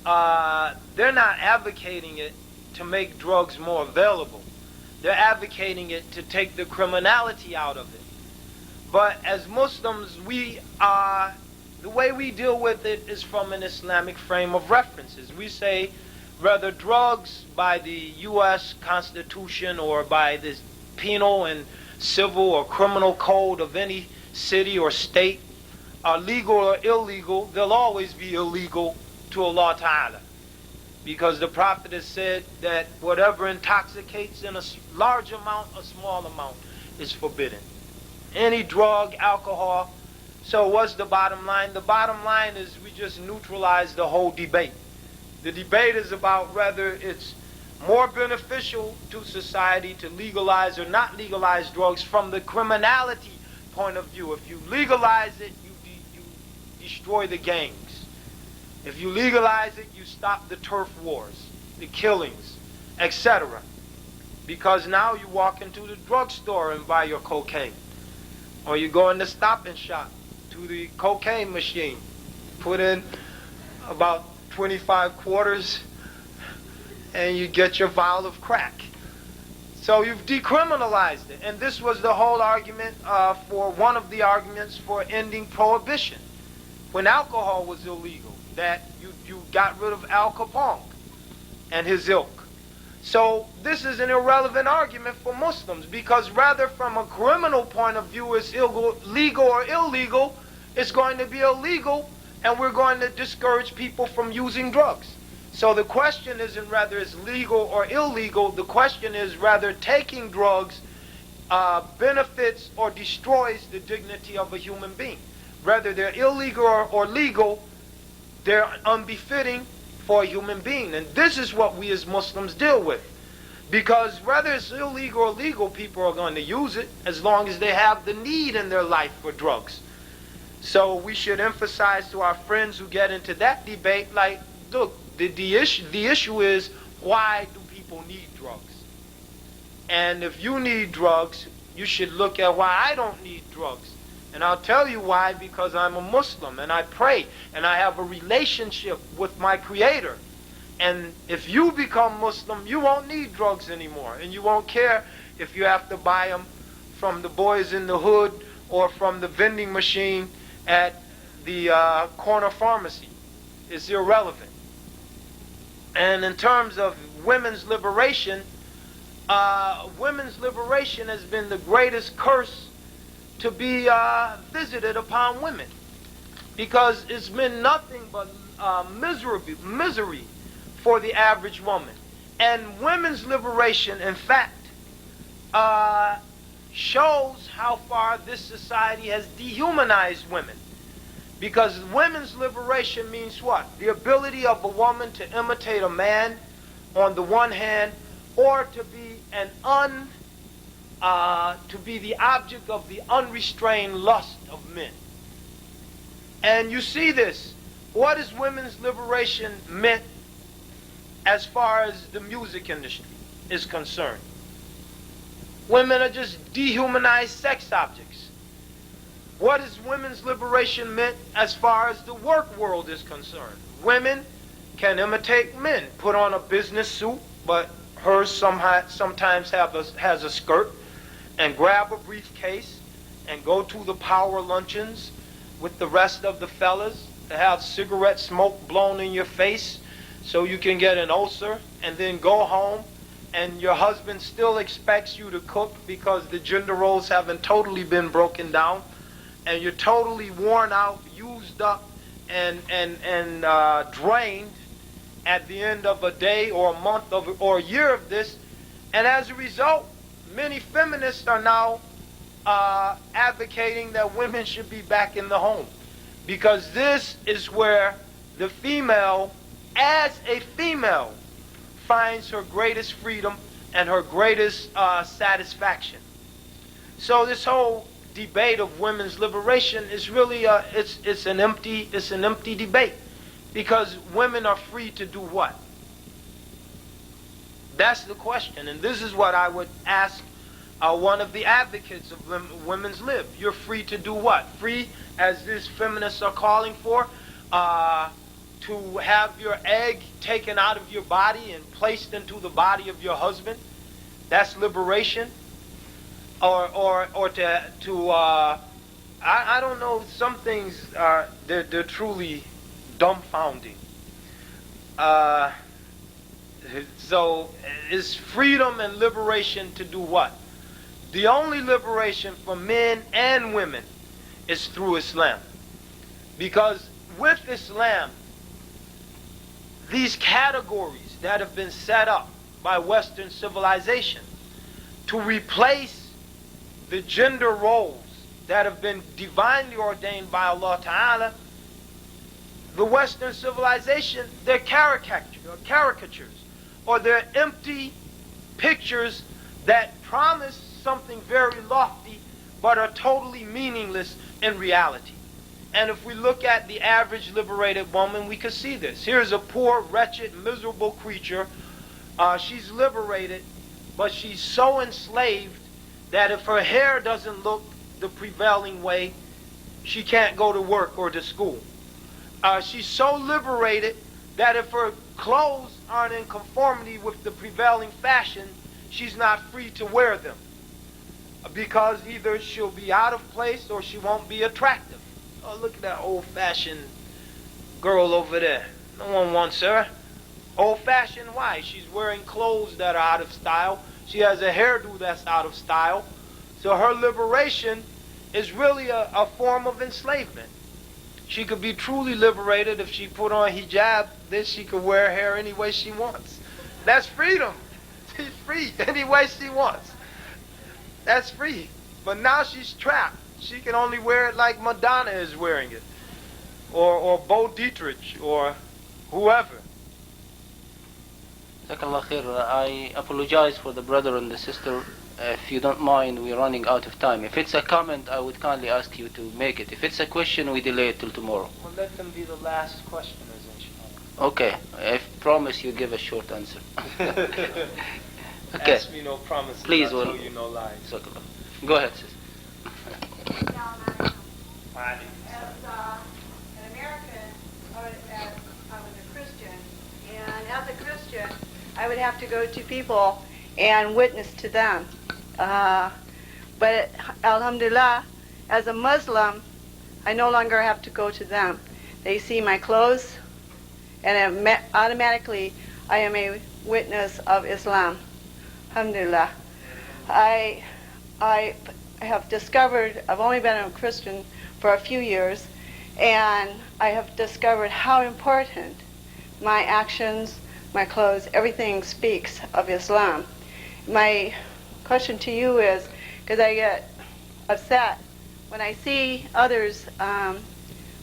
B: they're not advocating it to make drugs more available. They're advocating it to take the criminality out of it. But as Muslims, the way we deal with it is from an Islamic frame of references. We say whether drugs by the U.S. Constitution or by the penal and civil or criminal code of any city or state are legal or illegal, they'll always be illegal to Allah Ta'ala. Because the Prophet has said that whatever intoxicates in a large amount, a small amount is forbidden. Any drug, alcohol. So what's the bottom line? The bottom line is we just neutralize the whole debate. The debate is about whether it's more beneficial to society to legalize or not legalize drugs from the criminality point of view. If you legalize it, you destroy the gangs. If you legalize it, you stop the turf wars, the killings, etc. Because now you walk into the drugstore and buy your cocaine. Or you go in the Stop and Shop to the cocaine machine, put in about 25 quarters, and you get your vial of crack. So you've decriminalized it. And this was the whole argument for one of the arguments for ending prohibition. When alcohol was illegal, that you got rid of Al Capone and his ilk. So this is an irrelevant argument for Muslims, because rather from a criminal point of view it's legal or illegal, it's going to be illegal, and we're going to discourage people from using drugs. So the question isn't whether it's legal or illegal, the question is whether taking drugs benefits or destroys the dignity of a human being. Whether they're illegal or legal, they're unbefitting for a human being. And this is what we as Muslims deal with. Because whether it's illegal or legal, people are going to use it as long as they have the need in their life for drugs. So we should emphasize to our friends who get into that debate, like, look, the issue is, why do people need drugs? And if you need drugs, you should look at why I don't need drugs. And I'll tell you why, because I'm a Muslim and I pray and I have a relationship with my Creator. And if you become Muslim, you won't need drugs anymore. And you won't care if you have to buy them from the boys in the hood or from the vending machine at the corner pharmacy. It's irrelevant. And in terms of women's liberation has been the greatest curse to be visited upon women, because it's been nothing but misery for the average woman. And women's liberation, in fact, shows how far this society has dehumanized women. Because women's liberation means what? The ability of a woman to imitate a man on the one hand, or to be to be the object of the unrestrained lust of men. And you see this. What is women's liberation meant as far as the music industry is concerned? Women are just dehumanized sex objects. What is women's liberation meant as far as the work world is concerned? Women can imitate men, put on a business suit, but hers sometimes has a skirt, and grab a briefcase and go to the power luncheons with the rest of the fellas to have cigarette smoke blown in your face so you can get an ulcer, and then go home and your husband still expects you to cook because the gender roles haven't totally been broken down, and you're totally worn out, used up, and drained at the end of a day or a month or a year of this. And as a result, many feminists are now advocating that women should be back in the home, because this is where the female, as a female, finds her greatest freedom and her greatest satisfaction. So this whole debate of women's liberation is really it's an empty debate, because women are free to do what? That's the question, and this is what I would ask one of the advocates of women's lib. You're free to do what? Free, as these feminists are calling for, to have your egg taken out of your body and placed into the body of your husband. That's liberation. Or I don't know, some things they're truly dumbfounding. So it's freedom and liberation to do what? The only liberation for men and women is through Islam. Because with Islam, these categories that have been set up by Western civilization to replace the gender roles that have been divinely ordained by Allah Ta'ala, the Western civilization, they're caricatures, or they're empty pictures that promise something very lofty but are totally meaningless in reality. And if we look at the average liberated woman, we can see this. Here's a poor, wretched, miserable creature. She's liberated, but she's so enslaved that if her hair doesn't look the prevailing way, she can't go to work or to school. She's so liberated that if her clothes aren't in conformity with the prevailing fashion, she's not free to wear them. Because either she'll be out of place or she won't be attractive. Oh, look at that old-fashioned girl over there. No one wants her. Old-fashioned, why? She's wearing clothes that are out of style. She has a hairdo that's out of style. So her liberation is really a form of enslavement. She could be truly liberated if she put on hijab, then she could wear hair any way she wants. That's freedom. She's free any way she wants. That's free. But now she's trapped. She can only wear it like Madonna is wearing it. Or Bo Dietrich, or whoever.
A: Jazakallah khair. I apologize for the brother and the sister. If you don't mind, we're running out of time. If it's a comment, I would kindly ask you to make it. If it's a question, we delay it till tomorrow.
B: Well, let them be the last questioners, inshallah.
A: Okay. I promise you give a short answer. Okay.
B: Ask me no promises.
A: Please,
B: I'll tell you no lies.
A: Jazakallah. Go ahead, sis.
B: Fine.
G: As an American, I was a Christian, and as a Christian, I would have to go to people and witness to them. But alhamdulillah, as a Muslim, I no longer have to go to them. They see my clothes, and automatically I am a witness of Islam. Alhamdulillah. I have discovered, I've only been a Christian for a few years, and I have discovered how important my actions, my clothes, everything speaks of Islam. My question to you is, because I get upset when I see others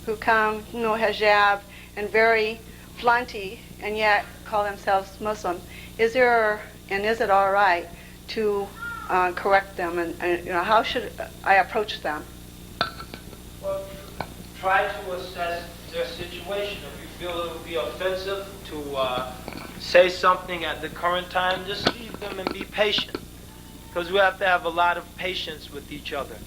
G: who come, no hijab, and very flaunty, and yet call themselves Muslim. Is it all right to correct them, and how should I approach them?
B: Well, try to assess their situation. If you feel it would be offensive to say something at the current time, just leave them and be patient. Because we have to have a lot of patience with each other.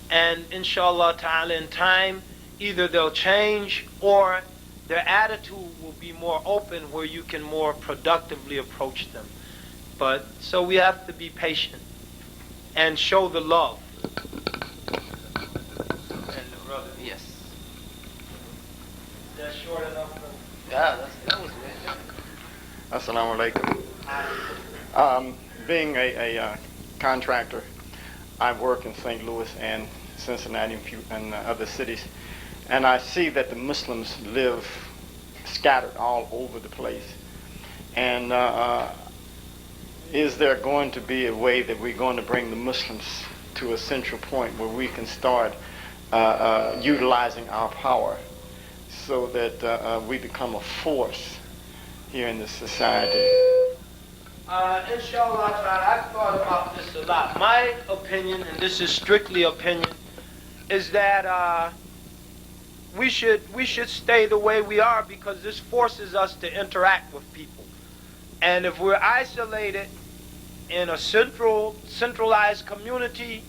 B: And inshallah ta'ala, in time, either they'll change or their attitude will be more open where you can more productively approach them. But so we have to be patient and show the love. And brother,
A: Yes.
B: is that short enough?
A: Yeah, that was great.
H: Assalamu alaikum. Being a contractor, I work in St. Louis and Cincinnati and other cities, and I see that the Muslims live scattered all over the place. And is there going to be a way that we're going to bring the Muslims to a central point where we can start utilizing our power so that we become a force here in this society?
B: Inshallah, I've thought about this a lot. My opinion, and this is strictly opinion, is that we should stay the way we are because this forces us to interact with people. And if we're isolated in a centralized community,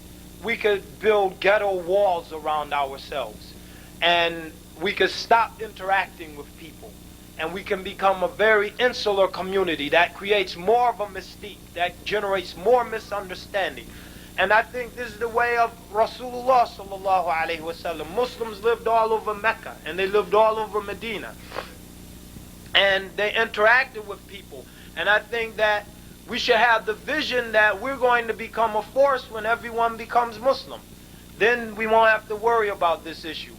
B: we could build ghetto walls around ourselves. And we could stop interacting with people. and we can become a very insular community that creates more of a mystique, that generates more misunderstanding. And I think this is the way of Rasulullah sallallahu alaihi wasallam. Muslims lived all over Mecca, and they lived all over Medina, and they interacted with people. And I think that we should have the vision that we're going to become a force when everyone becomes Muslim. Then we won't have to worry about this issue.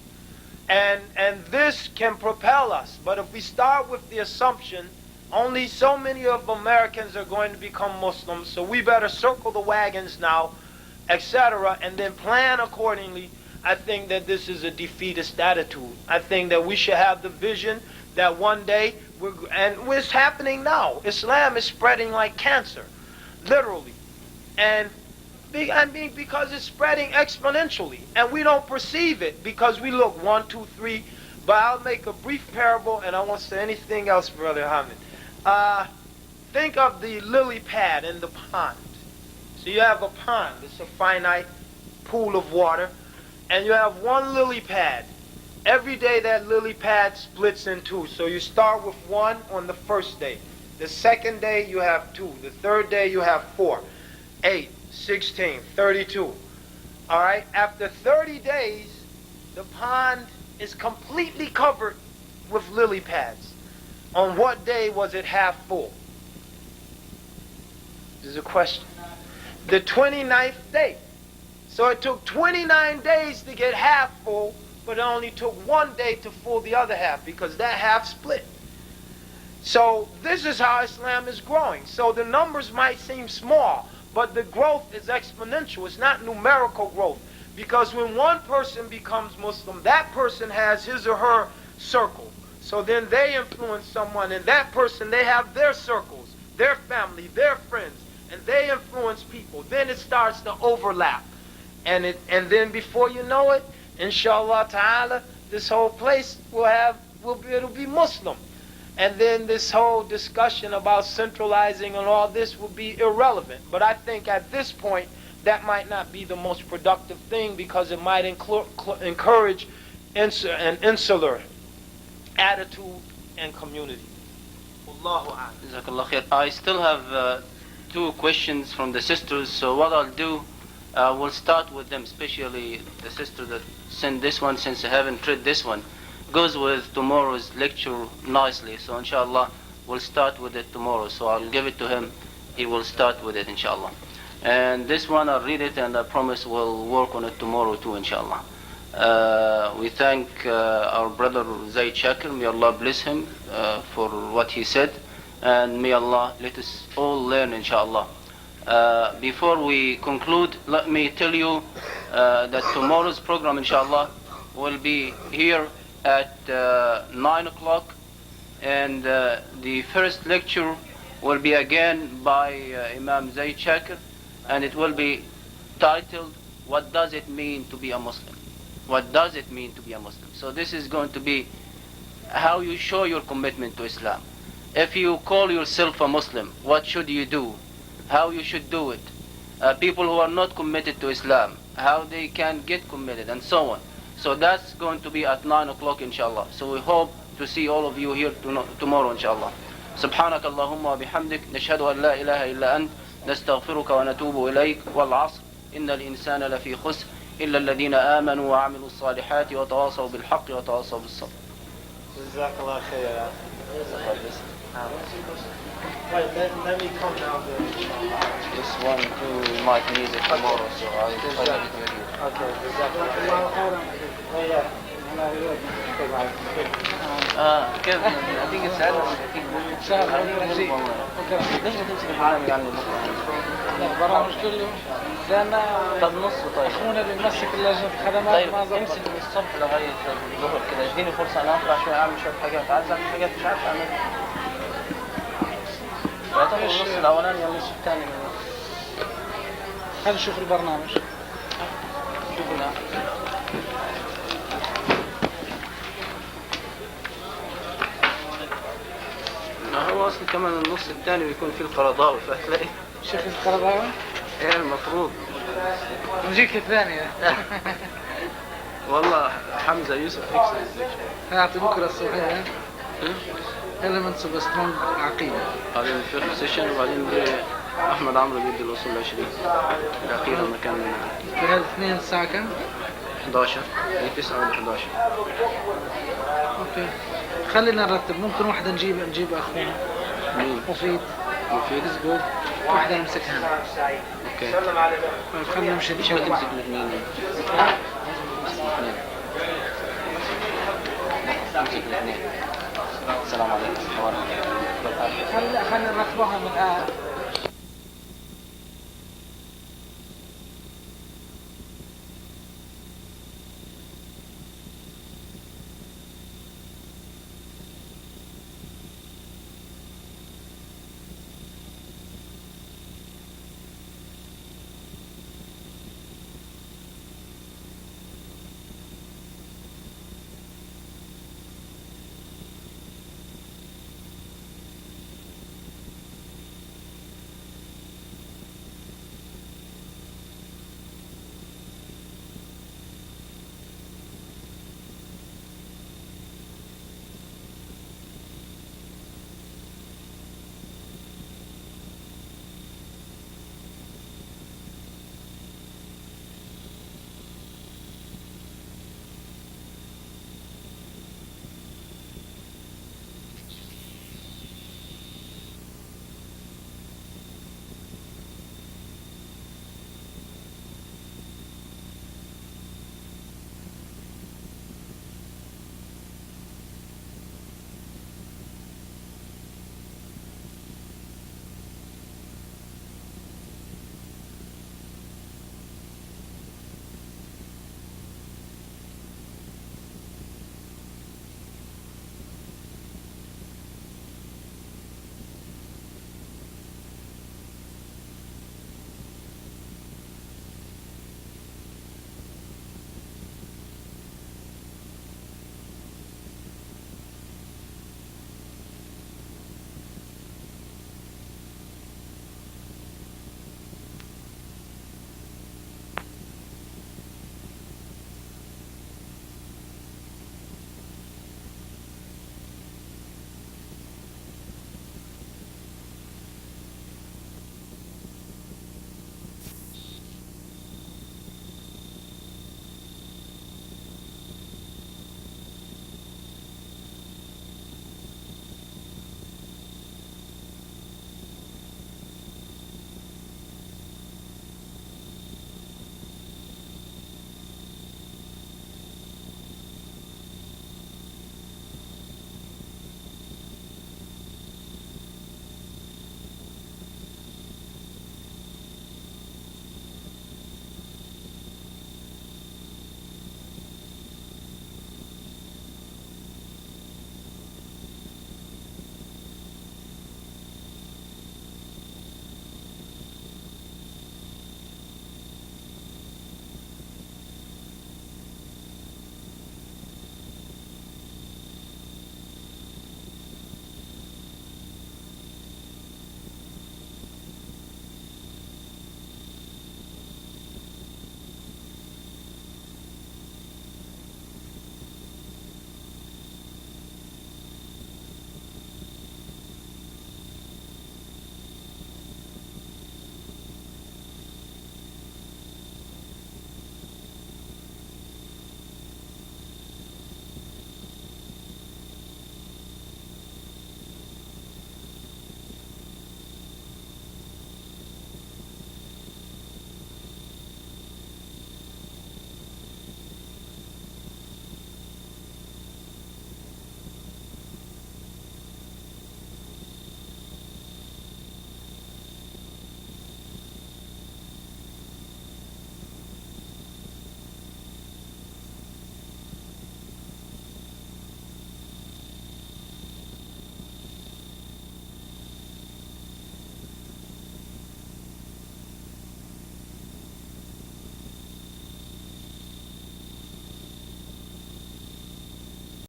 B: And this can propel us. But if we start with the assumption only so many of Americans are going to become Muslims, so we better circle the wagons now, etc., and then plan accordingly, I think that this is a defeatist attitude. I think that we should have the vision that one day, and it's happening now. Islam is spreading like cancer, literally. And because it's spreading exponentially, and we don't perceive it because we look 1, 2, 3. But I'll make a brief parable, and I won't say anything else, Brother Hamid. Think of the lily pad in the pond. So you have a pond, it's a finite pool of water, and you have one lily pad. Every day that lily pad splits in two. So you start with 1 on the first day. The second day you have 2. The third day you have 4. 8, 16, 32. Alright? After 30 days, the pond is completely covered with lily pads. On what day was it half full? This is a question. The 29th day. So it took 29 days to get half full, but it only took 1 day to full the other half, because that half split. So this is how Islam is growing. So the numbers might seem small, but the growth is exponential. It's not numerical growth. Because when one person becomes Muslim, that person has his or her circle. So then they influence someone, and that person, they have their circles, their family, their friends, and they influence people. Then it starts to overlap. And then before you know it, inshallah ta'ala, this whole place it'll be Muslim. And then this whole discussion about centralizing and all this will be irrelevant. But I think at this point, that might not be the most productive thing, because it might encourage an insular attitude and community. Wallahu a'lam.
A: Jazakallah khair. I still have 2 questions from the sisters, so what I'll do, we'll start with them, especially the sister that sent this one, since I haven't read this one. Goes with tomorrow's lecture nicely, so inshallah we'll start with it tomorrow. So I'll give it to him, he will start with it inshallah. And this one I'll read it, and I promise we'll work on it tomorrow too inshallah. We thank our brother Zaid Shakir, may Allah bless him for what he said, and may Allah let us all learn inshallah. Before we conclude, let me tell you that tomorrow's program inshallah will be here at 9 o'clock, and the first lecture will be again by Imam Zaid Shakir, and it will be titled, What Does It Mean to Be a Muslim? What does it mean to be a Muslim? So this is going to be how you show your commitment to Islam. If you call yourself a Muslim, what should you do? How you should do it? People who are not committed to Islam, how they can get committed, and so on. So that's going to be at 9 o'clock inshallah. So we hope to see all of you here tomorrow inshallah. سبحانك اللهم وبحمدك نشهد أن لا إله إلا أنت نستغفرك ونتوب إليك والعصر إن الإنسان لفي خسر إلا الذين آمنوا وعملوا الصالحات وتواصوا بالحق وتواصوا بالصبر.
B: جزاك الله خير. Wait, let me come down there.
A: This one too might need it tomorrow, so I'll try to get you.
B: Okay, جزاك الله.
A: كيف هتيجي تساعدنا ليش ما تمسك العالم يعني
E: البرامج كله لأن
A: طب نص طيب
E: اخونا اللي بيمسك لجنة الخدمات
A: طيب
E: ما ظبط.
A: امسك من الصبح لغاية الظهر كده اديني فرصة انا اطلع شوية اعمل شوية حاجات، عايز اعمل حاجات مش عارف اعملها. لا تاخد النص الاولاني ولا النص الثاني؟
E: خلينا نشوف البرنامج.
A: شوفنا. هو اصلا كمان النص الثاني بيكون فيه القرضاوي، فهتلاقي
E: شيخ القرضاوي؟
A: ايه المفروض
E: نجيك الثانية.
A: والله حمزة يوسف يكسر.
E: هنعطي بكرة الصبح.
I: Elements of a strong عقيدة.
A: هذا الفيرست سيشن وبعدين احمد عمرو بيدي الاصول 20 الاخيره مكان
I: في هالاثنين الساعة كم؟
A: 11 هي 9 ولا 11.
I: اوكي خلينا نرتب ممكن واحدة نجيب اخونا
A: مين؟
I: مفيد
A: مفيد
I: واحدة نمسكها
A: اوكي
I: خلينا نمشي
A: ليش ما تمسك الاثنين؟